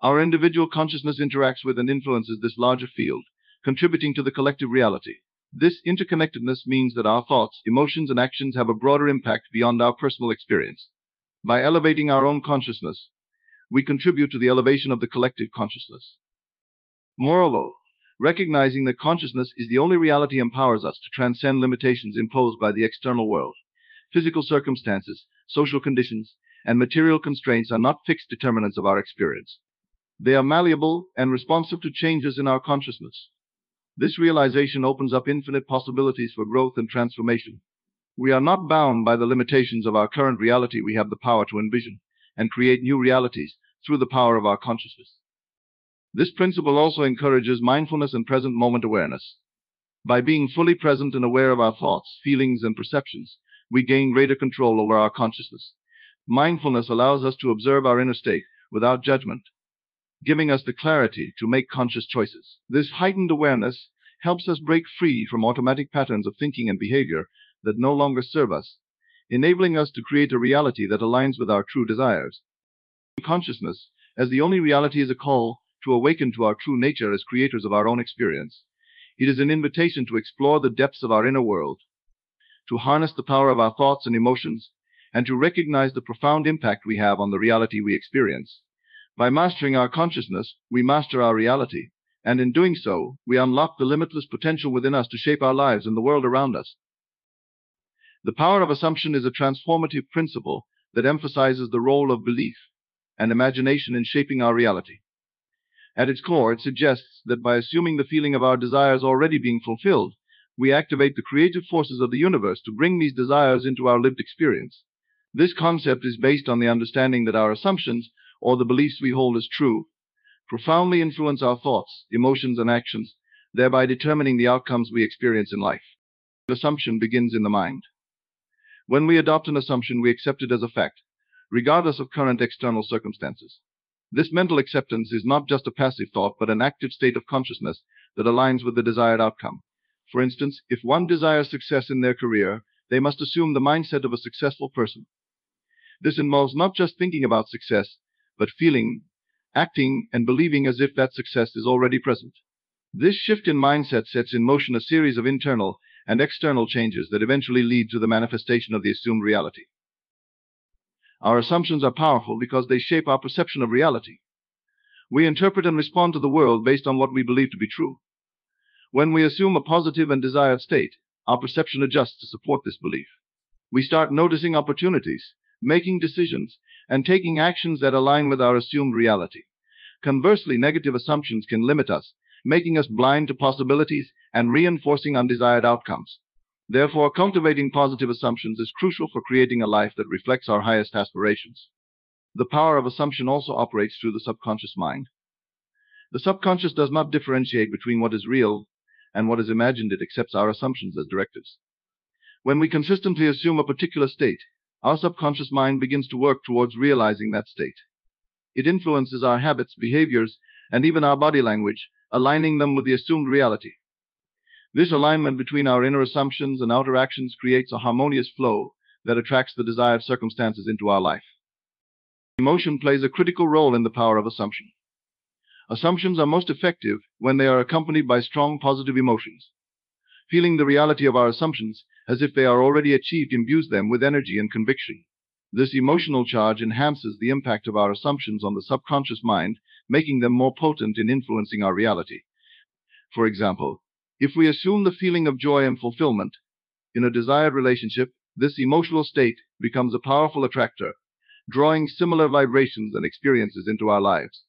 Our individual consciousness interacts with and influences this larger field, contributing to the collective reality. This interconnectedness means that our thoughts, emotions, and actions have a broader impact beyond our personal experience. By elevating our own consciousness, we contribute to the elevation of the collective consciousness. Moreover, recognizing that consciousness is the only reality empowers us to transcend limitations imposed by the external world. Physical circumstances, social conditions, and material constraints are not fixed determinants of our experience. They are malleable and responsive to changes in our consciousness. This realization opens up infinite possibilities for growth and transformation. We are not bound by the limitations of our current reality. We have the power to envision and create new realities through the power of our consciousness. This principle also encourages mindfulness and present moment awareness. By being fully present and aware of our thoughts, feelings, and perceptions, we gain greater control over our consciousness. Mindfulness allows us to observe our inner state without judgment, giving us the clarity to make conscious choices. This heightened awareness helps us break free from automatic patterns of thinking and behavior that no longer serve us, enabling us to create a reality that aligns with our true desires. Consciousness, as the only reality, is a call to awaken to our true nature as creators of our own experience. It is an invitation to explore the depths of our inner world, to harness the power of our thoughts and emotions, and to recognize the profound impact we have on the reality we experience. By mastering our consciousness, we master our reality, and in doing so, we unlock the limitless potential within us to shape our lives and the world around us. The power of assumption is a transformative principle that emphasizes the role of belief and imagination in shaping our reality. At its core, it suggests that by assuming the feeling of our desires already being fulfilled, we activate the creative forces of the universe to bring these desires into our lived experience. This concept is based on the understanding that our assumptions, or the beliefs we hold as true, profoundly influence our thoughts, emotions, and actions, thereby determining the outcomes we experience in life. Assumption begins in the mind. When we adopt an assumption, we accept it as a fact, regardless of current external circumstances. This mental acceptance is not just a passive thought, but an active state of consciousness that aligns with the desired outcome. For instance, if one desires success in their career, they must assume the mindset of a successful person. This involves not just thinking about success, but feeling, acting, and believing as if that success is already present. This shift in mindset sets in motion a series of internal and external changes that eventually lead to the manifestation of the assumed reality. Our assumptions are powerful because they shape our perception of reality. We interpret and respond to the world based on what we believe to be true. When we assume a positive and desired state, our perception adjusts to support this belief. We start noticing opportunities, making decisions, and taking actions that align with our assumed reality. Conversely, negative assumptions can limit us, making us blind to possibilities and reinforcing undesired outcomes. Therefore, cultivating positive assumptions is crucial for creating a life that reflects our highest aspirations. The power of assumption also operates through the subconscious mind. The subconscious does not differentiate between what is real and what is imagined. It accepts our assumptions as directives. When we consistently assume a particular state, our subconscious mind begins to work towards realizing that state. It influences our habits, behaviors, and even our body language, aligning them with the assumed reality. This alignment between our inner assumptions and outer actions creates a harmonious flow that attracts the desired circumstances into our life. Emotion plays a critical role in the power of assumption. Assumptions are most effective when they are accompanied by strong positive emotions. Feeling the reality of our assumptions as if they are already achieved imbues them with energy and conviction. This emotional charge enhances the impact of our assumptions on the subconscious mind, making them more potent in influencing our reality. For example, if we assume the feeling of joy and fulfillment in a desired relationship, this emotional state becomes a powerful attractor, drawing similar vibrations and experiences into our lives.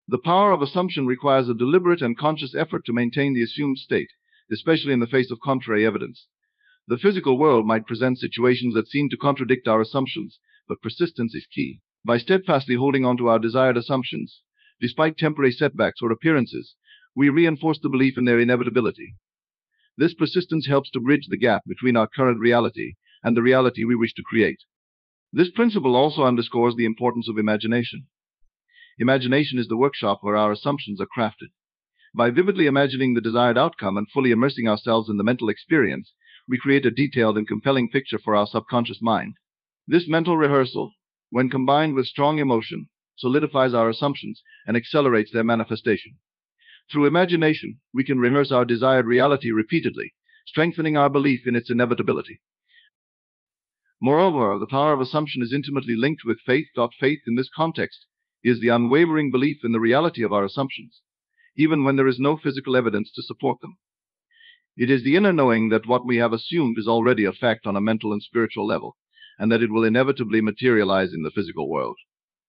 The power of assumption requires a deliberate and conscious effort to maintain the assumed state, especially in the face of contrary evidence. The physical world might present situations that seem to contradict our assumptions, but persistence is key. By steadfastly holding on to our desired assumptions, despite temporary setbacks or appearances, we reinforce the belief in their inevitability. This persistence helps to bridge the gap between our current reality and the reality we wish to create. This principle also underscores the importance of imagination. Imagination is the workshop where our assumptions are crafted. By vividly imagining the desired outcome and fully immersing ourselves in the mental experience, we create a detailed and compelling picture for our subconscious mind. This mental rehearsal, when combined with strong emotion, solidifies our assumptions and accelerates their manifestation. Through imagination, we can rehearse our desired reality repeatedly, strengthening our belief in its inevitability. Moreover, the power of assumption is intimately linked with faith. Faith in this context is the unwavering belief in the reality of our assumptions, even when there is no physical evidence to support them. It is the inner knowing that what we have assumed is already a fact on a mental and spiritual level, and that it will inevitably materialize in the physical world.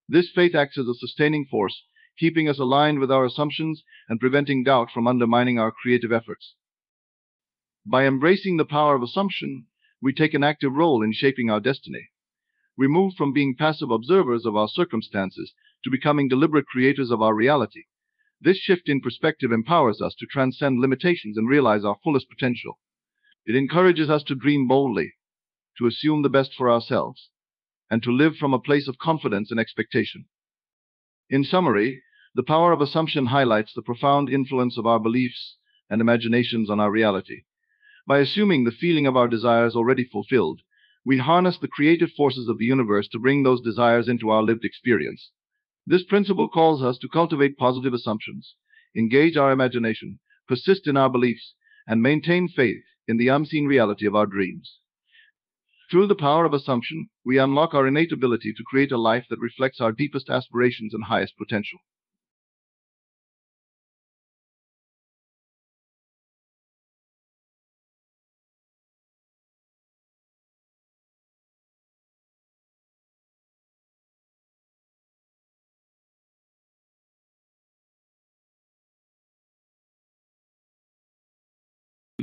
This faith acts as a sustaining force, keeping us aligned with our assumptions and preventing doubt from undermining our creative efforts. By embracing the power of assumption, we take an active role in shaping our destiny. We move from being passive observers of our circumstances to becoming deliberate creators of our reality. This shift in perspective empowers us to transcend limitations and realize our fullest potential. It encourages us to dream boldly, to assume the best for ourselves, and to live from a place of confidence and expectation. In summary, the power of assumption highlights the profound influence of our beliefs and imaginations on our reality. By assuming the feeling of our desires already fulfilled, we harness the creative forces of the universe to bring those desires into our lived experience. This principle calls us to cultivate positive assumptions, engage our imagination, persist in our beliefs, and maintain faith in the unseen reality of our dreams. Through the power of assumption, we unlock our innate ability to create a life that reflects our deepest aspirations and highest potential.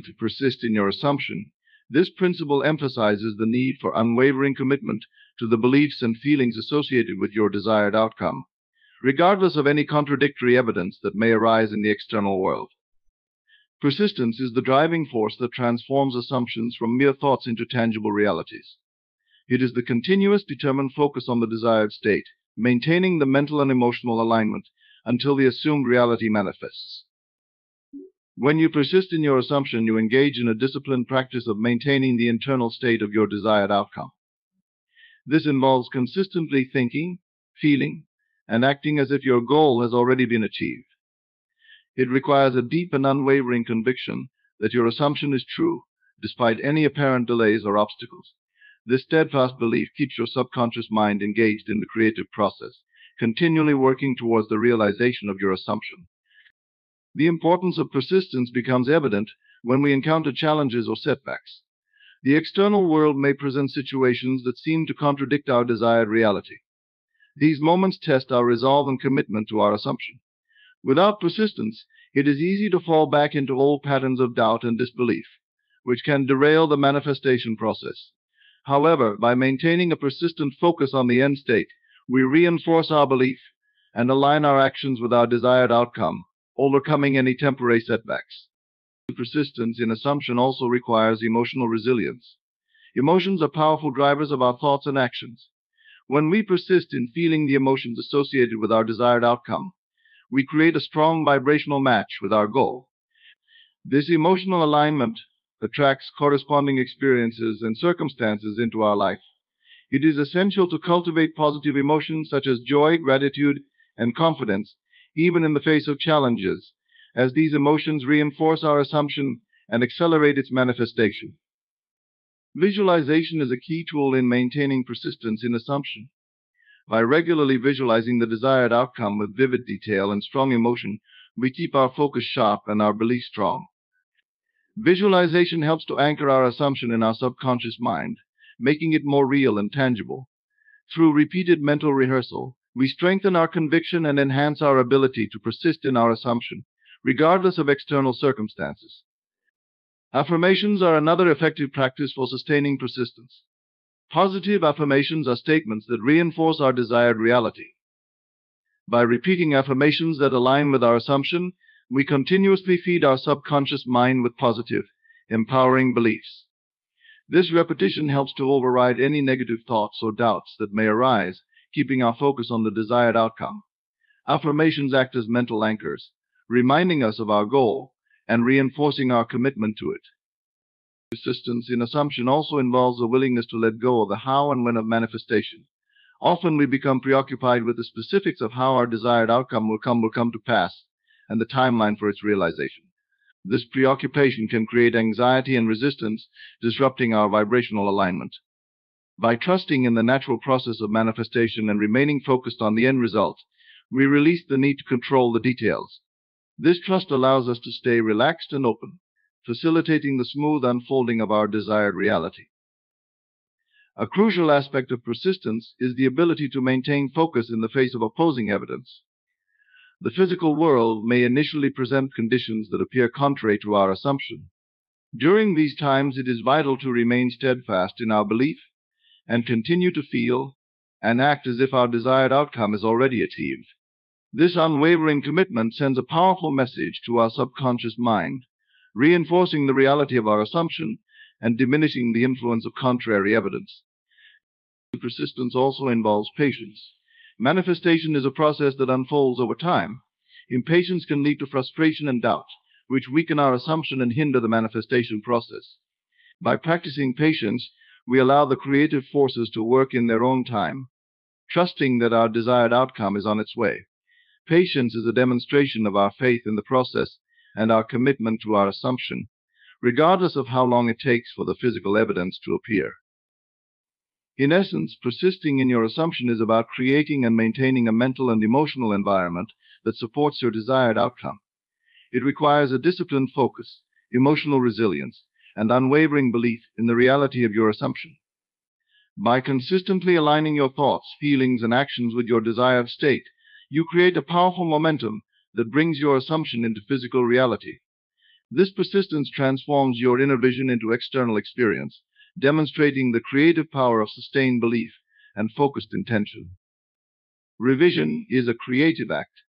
To persist in your assumption, this principle emphasizes the need for unwavering commitment to the beliefs and feelings associated with your desired outcome, regardless of any contradictory evidence that may arise in the external world. Persistence is the driving force that transforms assumptions from mere thoughts into tangible realities. It is the continuous, determined focus on the desired state, maintaining the mental and emotional alignment until the assumed reality manifests. When you persist in your assumption, you engage in a disciplined practice of maintaining the internal state of your desired outcome. This involves consistently thinking, feeling, and acting as if your goal has already been achieved. It requires a deep and unwavering conviction that your assumption is true, despite any apparent delays or obstacles. This steadfast belief keeps your subconscious mind engaged in the creative process, continually working towards the realization of your assumption. The importance of persistence becomes evident when we encounter challenges or setbacks. The external world may present situations that seem to contradict our desired reality. These moments test our resolve and commitment to our assumption. Without persistence, it is easy to fall back into old patterns of doubt and disbelief. which can derail the manifestation process. However, by maintaining a persistent focus on the end state, we reinforce our belief and align our actions with our desired outcome, overcoming any temporary setbacks. Persistence in assumption also requires emotional resilience. Emotions are powerful drivers of our thoughts and actions. When we persist in feeling the emotions associated with our desired outcome, we create a strong vibrational match with our goal. This emotional alignment attracts corresponding experiences and circumstances into our life. It is essential to cultivate positive emotions such as joy, gratitude, and confidence, even in the face of challenges, as these emotions reinforce our assumption and accelerate its manifestation. Visualization is a key tool in maintaining persistence in assumption. By regularly visualizing the desired outcome with vivid detail and strong emotion, we keep our focus sharp and our belief strong. Visualization helps to anchor our assumption in our subconscious mind, making it more real and tangible. Through repeated mental rehearsal, we strengthen our conviction and enhance our ability to persist in our assumption, regardless of external circumstances. Affirmations are another effective practice for sustaining persistence. Positive affirmations are statements that reinforce our desired reality. By repeating affirmations that align with our assumption, we continuously feed our subconscious mind with positive, empowering beliefs. This repetition helps to override any negative thoughts or doubts that may arise, keeping our focus on the desired outcome. Affirmations act as mental anchors, reminding us of our goal and reinforcing our commitment to it. Persistence in assumption also involves a willingness to let go of the how and when of manifestation. Often we become preoccupied with the specifics of how our desired outcome will come to pass and the timeline for its realization. This preoccupation can create anxiety and resistance, disrupting our vibrational alignment. By trusting in the natural process of manifestation and remaining focused on the end result, we release the need to control the details. This trust allows us to stay relaxed and open, facilitating the smooth unfolding of our desired reality. A crucial aspect of persistence is the ability to maintain focus in the face of opposing evidence. The physical world may initially present conditions that appear contrary to our assumption. During these times, it is vital to remain steadfast in our belief and continue to feel and act as if our desired outcome is already achieved. This unwavering commitment sends a powerful message to our subconscious mind, reinforcing the reality of our assumption and diminishing the influence of contrary evidence. Persistence also involves patience. Manifestation is a process that unfolds over time. Impatience can lead to frustration and doubt, which weaken our assumption and hinder the manifestation process. By practicing patience, we allow the creative forces to work in their own time, trusting that our desired outcome is on its way. Patience is a demonstration of our faith in the process and our commitment to our assumption, regardless of how long it takes for the physical evidence to appear. In essence, persisting in your assumption is about creating and maintaining a mental and emotional environment that supports your desired outcome. It requires a disciplined focus, emotional resilience, and unwavering belief in the reality of your assumption. By consistently aligning your thoughts, feelings, and actions with your desired state, you create a powerful momentum that brings your assumption into physical reality. This persistence transforms your inner vision into external experience, demonstrating the creative power of sustained belief and focused intention. Revision is a creative act.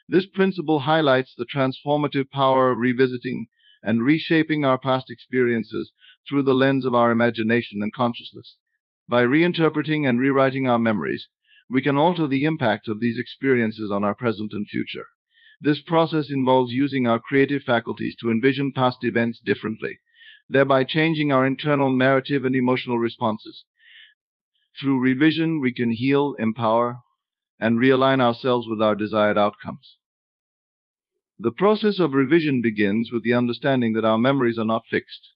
This principle highlights the transformative power of revisiting and reshaping our past experiences through the lens of our imagination and consciousness. By reinterpreting and rewriting our memories, we can alter the impact of these experiences on our present and future. This process involves using our creative faculties to envision past events differently, thereby changing our internal narrative and emotional responses. Through revision, we can heal, empower, and realign ourselves with our desired outcomes. The process of revision begins with the understanding that our memories are not fixed.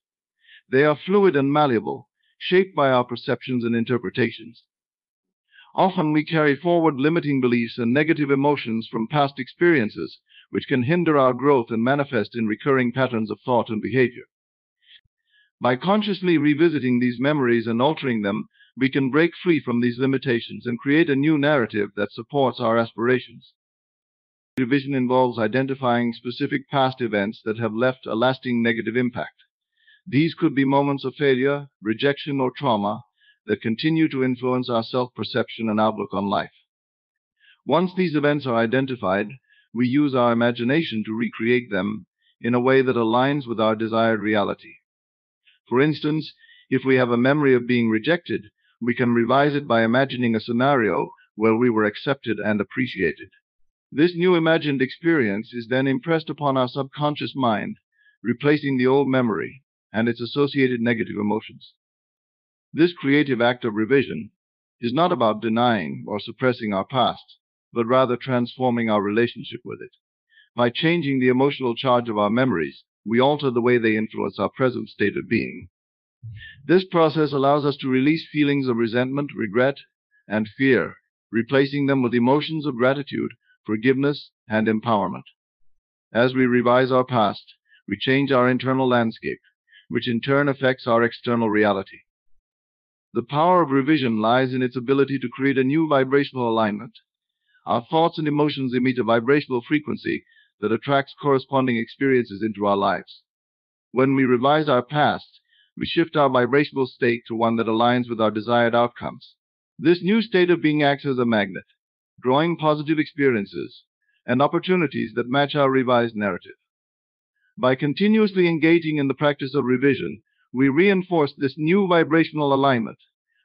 They are fluid and malleable, shaped by our perceptions and interpretations. Often we carry forward limiting beliefs and negative emotions from past experiences, which can hinder our growth and manifest in recurring patterns of thought and behavior. By consciously revisiting these memories and altering them, we can break free from these limitations and create a new narrative that supports our aspirations. Revision involves identifying specific past events that have left a lasting negative impact. These could be moments of failure, rejection, or trauma that continue to influence our self-perception and outlook on life. Once these events are identified, we use our imagination to recreate them in a way that aligns with our desired reality. For instance, if we have a memory of being rejected, we can revise it by imagining a scenario where we were accepted and appreciated. This new imagined experience is then impressed upon our subconscious mind, replacing the old memory and its associated negative emotions. This creative act of revision is not about denying or suppressing our past, but rather transforming our relationship with it. By changing the emotional charge of our memories, we alter the way they influence our present state of being. This process allows us to release feelings of resentment, regret, and fear, replacing them with emotions of gratitude, forgiveness, and empowerment. As we revise our past, we change our internal landscape, which in turn affects our external reality. The power of revision lies in its ability to create a new vibrational alignment. Our thoughts and emotions emit a vibrational frequency that attracts corresponding experiences into our lives. When we revise our past, we shift our vibrational state to one that aligns with our desired outcomes. This new state of being acts as a magnet, drawing positive experiences and opportunities that match our revised narrative. By continuously engaging in the practice of revision, we reinforce this new vibrational alignment,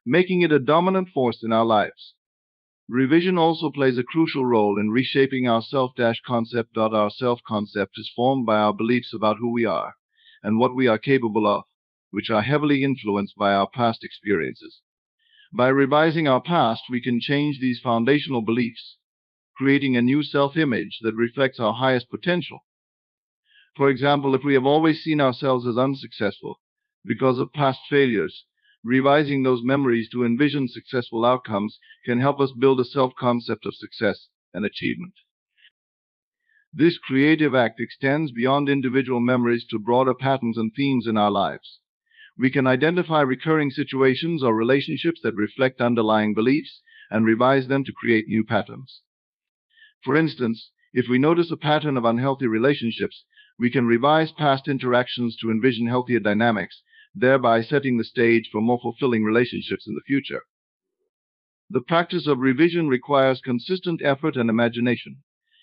making it a dominant force in our lives. Revision also plays a crucial role in reshaping our self-concept. Our self-concept is formed by our beliefs about who we are and what we are capable of, which are heavily influenced by our past experiences. By revising our past, we can change these foundational beliefs, creating a new self-image that reflects our highest potential. For example, if we have always seen ourselves as unsuccessful because of past failures, revising those memories to envision successful outcomes can help us build a self-concept of success and achievement. This creative act extends beyond individual memories to broader patterns and themes in our lives. We can identify recurring situations or relationships that reflect underlying beliefs and revise them to create new patterns. For instance, if we notice a pattern of unhealthy relationships, we can revise past interactions to envision healthier dynamics, thereby setting the stage for more fulfilling relationships in the future. The practice of revision requires consistent effort and imagination.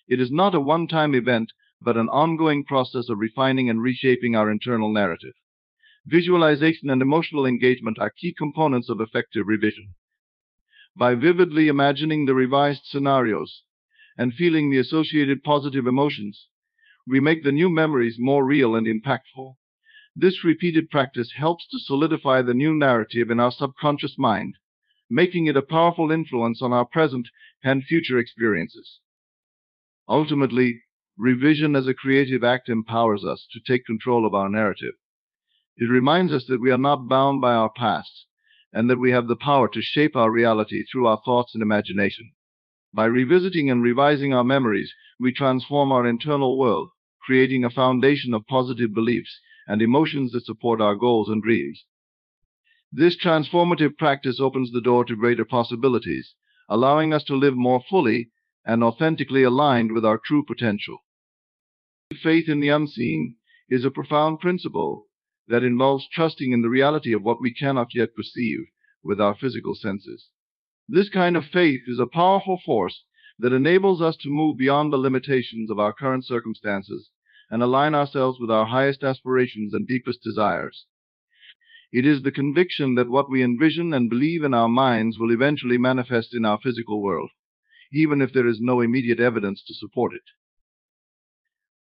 It is not a one-time event, but an ongoing process of refining and reshaping our internal narrative. Visualization and emotional engagement are key components of effective revision. By vividly imagining the revised scenarios and feeling the associated positive emotions, we make the new memories more real and impactful. This repeated practice helps to solidify the new narrative in our subconscious mind, making it a powerful influence on our present and future experiences. Ultimately, revision as a creative act empowers us to take control of our narrative. It reminds us that we are not bound by our past, and that we have the power to shape our reality through our thoughts and imagination. By revisiting and revising our memories, we transform our internal world, creating a foundation of positive beliefs and emotions that support our goals and dreams. This transformative practice opens the door to greater possibilities, allowing us to live more fully and authentically aligned with our true potential. Faith in the unseen is a profound principle that involves trusting in the reality of what we cannot yet perceive with our physical senses. This kind of faith is a powerful force that enables us to move beyond the limitations of our current circumstances and align ourselves with our highest aspirations and deepest desires. It is the conviction that what we envision and believe in our minds will eventually manifest in our physical world, even if there is no immediate evidence to support it.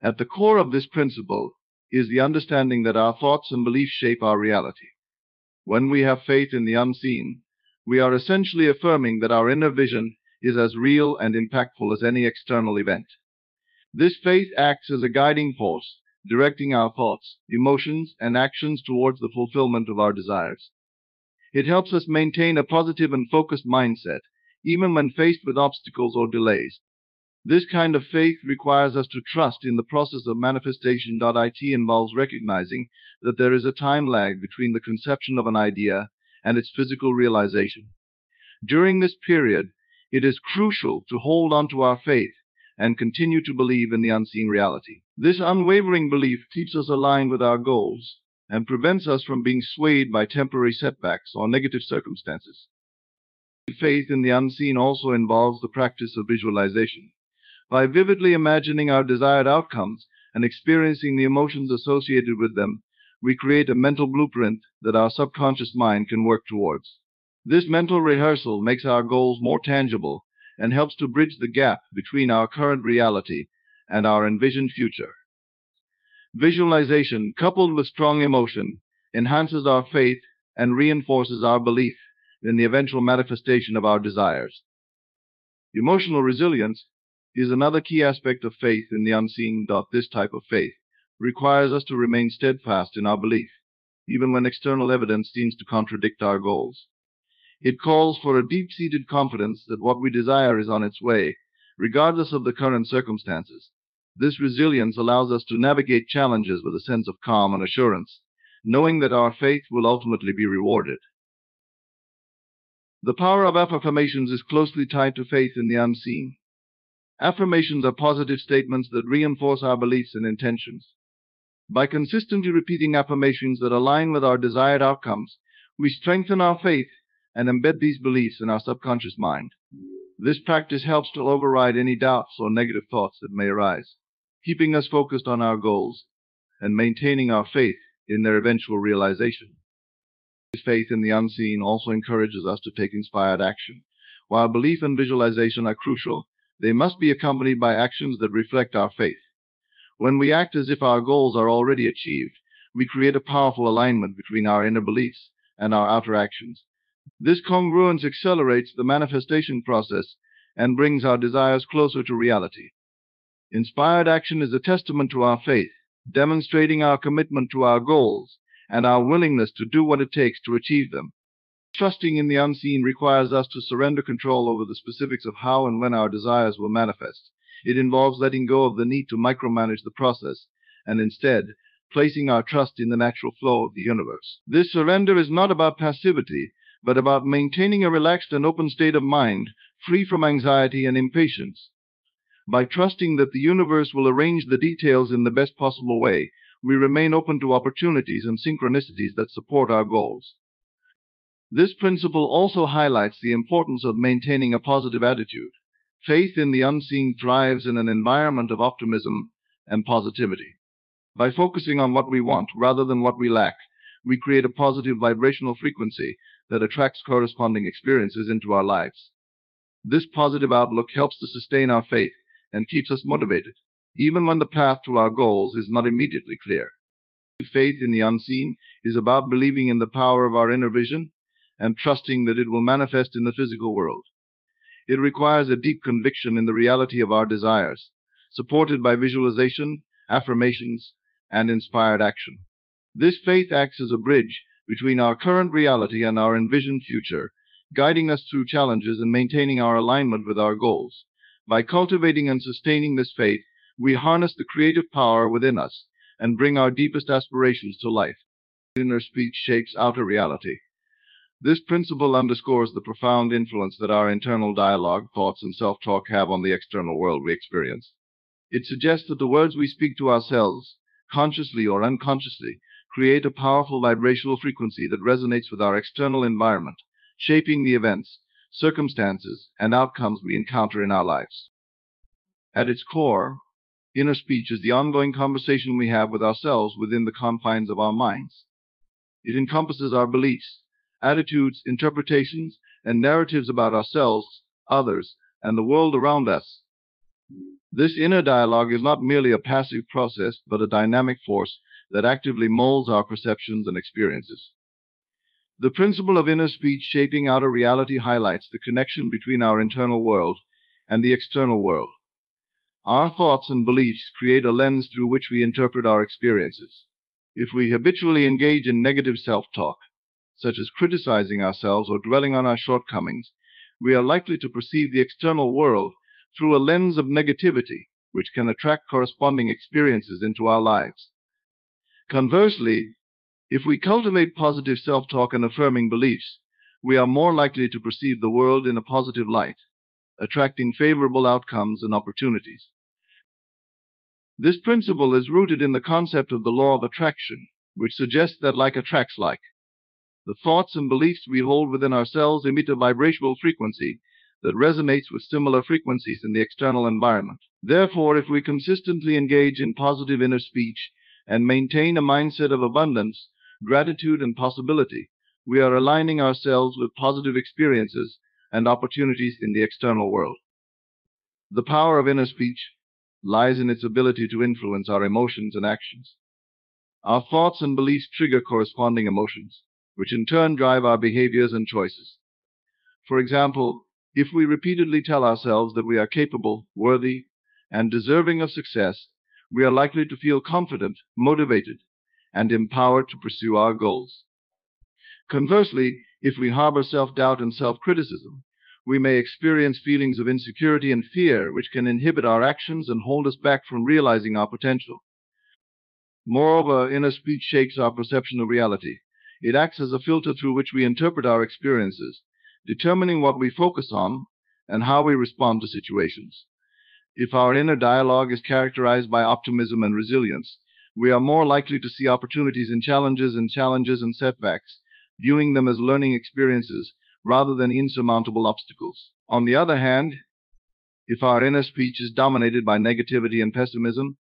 At the core of this principle is the understanding that our thoughts and beliefs shape our reality. When we have faith in the unseen, we are essentially affirming that our inner vision is as real and impactful as any external event. This faith acts as a guiding force, directing our thoughts, emotions, and actions towards the fulfillment of our desires. It helps us maintain a positive and focused mindset, even when faced with obstacles or delays. This kind of faith requires us to trust in the process of manifestation. It involves recognizing that there is a time lag between the conception of an idea and its physical realization. During this period, it is crucial to hold on to our faith and continue to believe in the unseen reality. This unwavering belief keeps us aligned with our goals and prevents us from being swayed by temporary setbacks or negative circumstances. Faith in the unseen also involves the practice of visualization. By vividly imagining our desired outcomes and experiencing the emotions associated with them, we create a mental blueprint that our subconscious mind can work towards. This mental rehearsal makes our goals more tangible and helps to bridge the gap between our current reality and our envisioned future. Visualization, coupled with strong emotion, enhances our faith and reinforces our belief in the eventual manifestation of our desires. Emotional resilience is another key aspect of faith in the unseen. This type of faith requires us to remain steadfast in our belief, even when external evidence seems to contradict our goals. It calls for a deep-seated confidence that what we desire is on its way, regardless of the current circumstances. This resilience allows us to navigate challenges with a sense of calm and assurance, knowing that our faith will ultimately be rewarded. The power of affirmations is closely tied to faith in the unseen. Affirmations are positive statements that reinforce our beliefs and intentions. By consistently repeating affirmations that align with our desired outcomes, we strengthen our faith and embed these beliefs in our subconscious mind. This practice helps to override any doubts or negative thoughts that may arise, keeping us focused on our goals and maintaining our faith in their eventual realization. Faith in the unseen also encourages us to take inspired action. While belief and visualization are crucial, they must be accompanied by actions that reflect our faith. When we act as if our goals are already achieved, we create a powerful alignment between our inner beliefs and our outer actions. This congruence accelerates the manifestation process and brings our desires closer to reality. Inspired action is a testament to our faith, demonstrating our commitment to our goals and our willingness to do what it takes to achieve them. Trusting in the unseen requires us to surrender control over the specifics of how and when our desires will manifest. It involves letting go of the need to micromanage the process and instead placing our trust in the natural flow of the universe. This surrender is not about passivity, but about maintaining a relaxed and open state of mind, free from anxiety and impatience. By trusting that the universe will arrange the details in the best possible way, we remain open to opportunities and synchronicities that support our goals. This principle also highlights the importance of maintaining a positive attitude. Faith in the unseen thrives in an environment of optimism and positivity. By focusing on what we want rather than what we lack, we create a positive vibrational frequency that attracts corresponding experiences into our lives. This positive outlook helps to sustain our faith and keeps us motivated, even when the path to our goals is not immediately clear. Faith in the unseen is about believing in the power of our inner vision and trusting that it will manifest in the physical world. It requires a deep conviction in the reality of our desires, supported by visualization, affirmations, and inspired action. This faith acts as a bridge between our current reality and our envisioned future, guiding us through challenges and maintaining our alignment with our goals. By cultivating and sustaining this faith, we harness the creative power within us and bring our deepest aspirations to life. Inner speech shapes outer reality. This principle underscores the profound influence that our internal dialogue, thoughts, and self-talk have on the external world we experience. It suggests that the words we speak to ourselves, consciously or unconsciously, create a powerful vibrational frequency that resonates with our external environment, shaping the events, circumstances, and outcomes we encounter in our lives. At its core, inner speech is the ongoing conversation we have with ourselves within the confines of our minds. It encompasses our beliefs, attitudes, interpretations, and narratives about ourselves, others, and the world around us. This inner dialogue is not merely a passive process, but a dynamic force that actively molds our perceptions and experiences. The principle of inner speech shaping outer reality highlights the connection between our internal world and the external world. Our thoughts and beliefs create a lens through which we interpret our experiences. If we habitually engage in negative self-talk, such as criticizing ourselves or dwelling on our shortcomings, we are likely to perceive the external world through a lens of negativity, which can attract corresponding experiences into our lives. Conversely, if we cultivate positive self-talk and affirming beliefs, we are more likely to perceive the world in a positive light, attracting favorable outcomes and opportunities. This principle is rooted in the concept of the law of attraction, which suggests that like attracts like. The thoughts and beliefs we hold within ourselves emit a vibrational frequency that resonates with similar frequencies in the external environment. Therefore, if we consistently engage in positive inner speech and maintain a mindset of abundance, gratitude, and possibility, we are aligning ourselves with positive experiences and opportunities in the external world. The power of inner speech lies in its ability to influence our emotions and actions. Our thoughts and beliefs trigger corresponding emotions, which in turn drive our behaviors and choices. For example, if we repeatedly tell ourselves that we are capable, worthy, and deserving of success, we are likely to feel confident, motivated, and empowered to pursue our goals. Conversely, if we harbor self-doubt and self-criticism, we may experience feelings of insecurity and fear, which can inhibit our actions and hold us back from realizing our potential. Moreover, inner speech shapes our perception of reality. It acts as a filter through which we interpret our experiences, determining what we focus on and how we respond to situations. If our inner dialogue is characterized by optimism and resilience, we are more likely to see opportunities in challenges and setbacks, viewing them as learning experiences rather than insurmountable obstacles. On the other hand, if our inner speech is dominated by negativity and pessimism,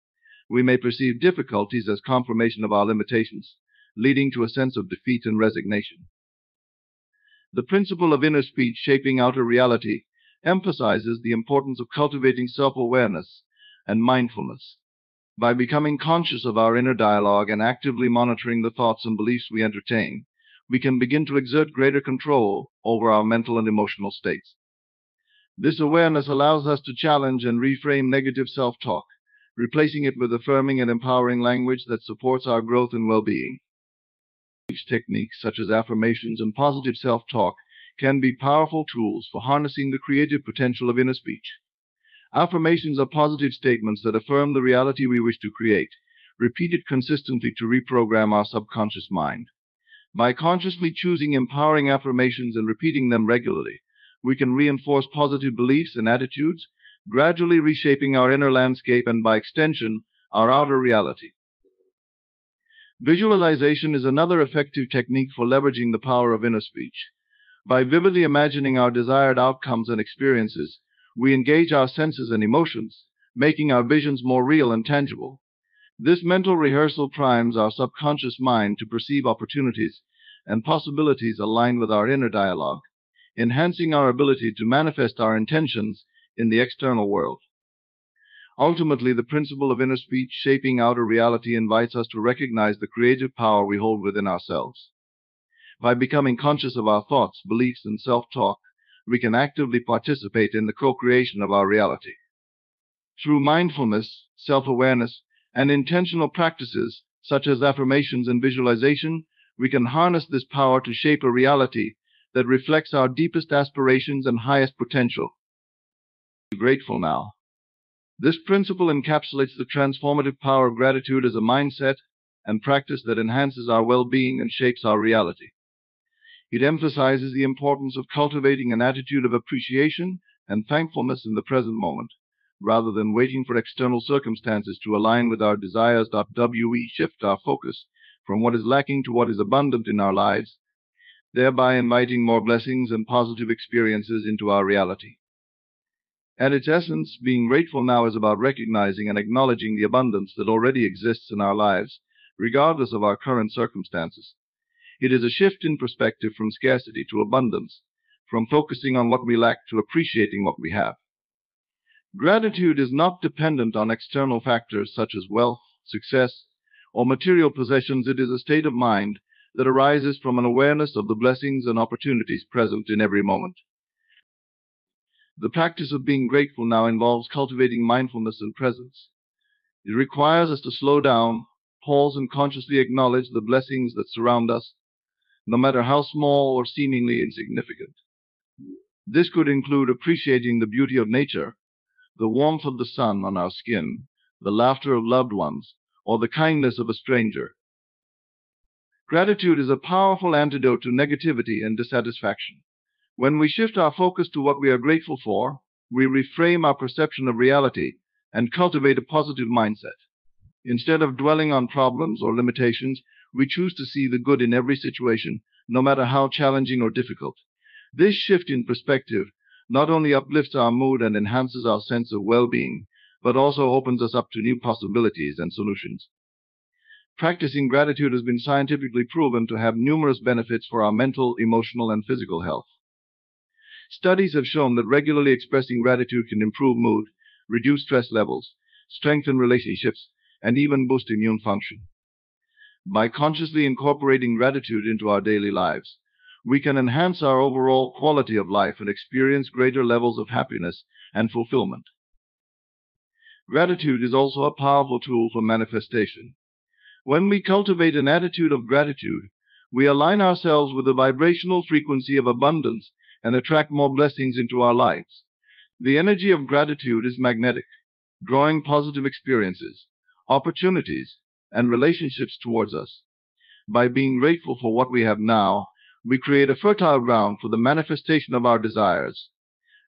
we may perceive difficulties as confirmation of our limitations, leading to a sense of defeat and resignation. The principle of inner speech shaping outer reality emphasizes the importance of cultivating self-awareness and mindfulness. By becoming conscious of our inner dialogue and actively monitoring the thoughts and beliefs we entertain, we can begin to exert greater control over our mental and emotional states. This awareness allows us to challenge and reframe negative self-talk, replacing it with affirming and empowering language that supports our growth and well-being. Techniques such as affirmations and positive self-talk can be powerful tools for harnessing the creative potential of inner speech. Affirmations are positive statements that affirm the reality we wish to create, repeated consistently to reprogram our subconscious mind. By consciously choosing empowering affirmations and repeating them regularly, we can reinforce positive beliefs and attitudes, gradually reshaping our inner landscape and, by extension, our outer reality. Visualization is another effective technique for leveraging the power of inner speech. By vividly imagining our desired outcomes and experiences, we engage our senses and emotions, making our visions more real and tangible. This mental rehearsal primes our subconscious mind to perceive opportunities and possibilities aligned with our inner dialogue, enhancing our ability to manifest our intentions in the external world. Ultimately, the principle of inner speech shaping outer reality invites us to recognize the creative power we hold within ourselves. By becoming conscious of our thoughts, beliefs, and self-talk, we can actively participate in the co-creation of our reality. Through mindfulness, self-awareness, and intentional practices such as affirmations and visualization, we can harness this power to shape a reality that reflects our deepest aspirations and highest potential. Be grateful now. This principle encapsulates the transformative power of gratitude as a mindset and practice that enhances our well-being and shapes our reality. It emphasizes the importance of cultivating an attitude of appreciation and thankfulness in the present moment, rather than waiting for external circumstances to align with our desires. We shift our focus from what is lacking to what is abundant in our lives, thereby inviting more blessings and positive experiences into our reality. At its essence, being grateful now is about recognizing and acknowledging the abundance that already exists in our lives, regardless of our current circumstances. It is a shift in perspective from scarcity to abundance, from focusing on what we lack to appreciating what we have. Gratitude is not dependent on external factors such as wealth, success, or material possessions. It is a state of mind that arises from an awareness of the blessings and opportunities present in every moment. The practice of being grateful now involves cultivating mindfulness and presence. It requires us to slow down, pause, and consciously acknowledge the blessings that surround us, no matter how small or seemingly insignificant. This could include appreciating the beauty of nature, the warmth of the sun on our skin, the laughter of loved ones, or the kindness of a stranger. Gratitude is a powerful antidote to negativity and dissatisfaction. When we shift our focus to what we are grateful for, we reframe our perception of reality and cultivate a positive mindset. Instead of dwelling on problems or limitations, We choose to see the good in every situation, no matter how challenging or difficult. This shift in perspective not only uplifts our mood and enhances our sense of well-being, but also opens us up to new possibilities and solutions. Practicing gratitude has been scientifically proven to have numerous benefits for our mental, emotional, and physical health. Studies have shown that regularly expressing gratitude can improve mood, reduce stress levels, strengthen relationships, and even boost immune function. By consciously incorporating gratitude into our daily lives, we can enhance our overall quality of life and experience greater levels of happiness and fulfillment. Gratitude is also a powerful tool for manifestation. When we cultivate an attitude of gratitude, we align ourselves with the vibrational frequency of abundance and attract more blessings into our lives. The energy of gratitude is magnetic, drawing positive experiences, opportunities, and relationships towards us. By being grateful for what we have now, we create a fertile ground for the manifestation of our desires,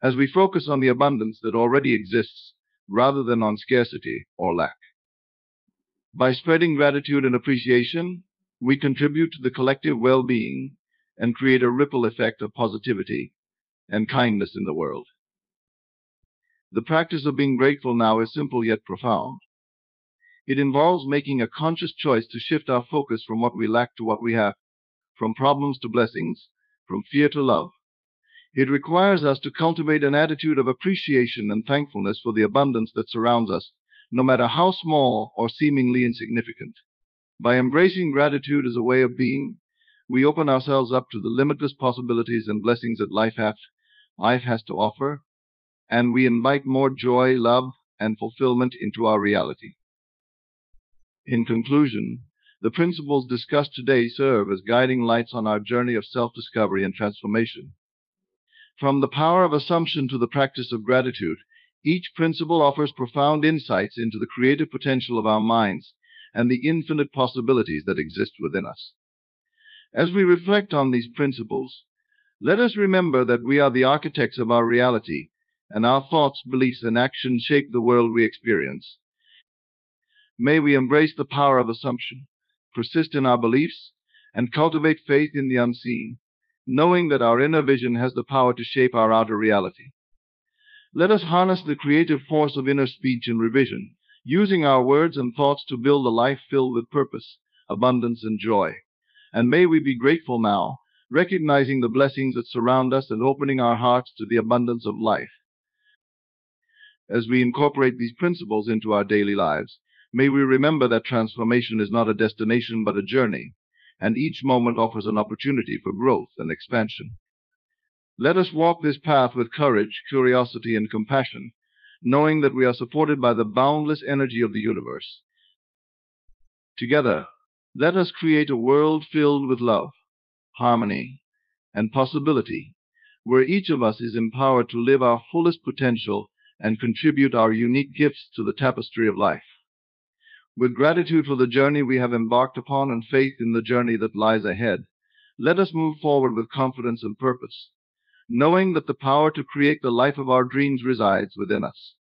as we focus on the abundance that already exists rather than on scarcity or lack. By spreading gratitude and appreciation, we contribute to the collective well-being and create a ripple effect of positivity and kindness in the world. The practice of being grateful now is simple yet profound. It involves making a conscious choice to shift our focus from what we lack to what we have, from problems to blessings, from fear to love. It requires us to cultivate an attitude of appreciation and thankfulness for the abundance that surrounds us, no matter how small or seemingly insignificant. By embracing gratitude as a way of being, we open ourselves up to the limitless possibilities and blessings that life has to offer, and we invite more joy, love, and fulfillment into our reality. In conclusion, the principles discussed today serve as guiding lights on our journey of self-discovery and transformation. From the power of assumption to the practice of gratitude, each principle offers profound insights into the creative potential of our minds and the infinite possibilities that exist within us. As we reflect on these principles, let us remember that we are the architects of our reality, and our thoughts, beliefs, and actions shape the world we experience. May we embrace the power of assumption, persist in our beliefs, and cultivate faith in the unseen, knowing that our inner vision has the power to shape our outer reality. Let us harness the creative force of inner speech and revision, using our words and thoughts to build a life filled with purpose, abundance, and joy. And may we be grateful now, recognizing the blessings that surround us and opening our hearts to the abundance of life. As we incorporate these principles into our daily lives, may we remember that transformation is not a destination but a journey, and each moment offers an opportunity for growth and expansion. Let us walk this path with courage, curiosity, and compassion, knowing that we are supported by the boundless energy of the universe. Together, let us create a world filled with love, harmony, and possibility, where each of us is empowered to live our fullest potential and contribute our unique gifts to the tapestry of life. With gratitude for the journey we have embarked upon and faith in the journey that lies ahead, let us move forward with confidence and purpose, knowing that the power to create the life of our dreams resides within us.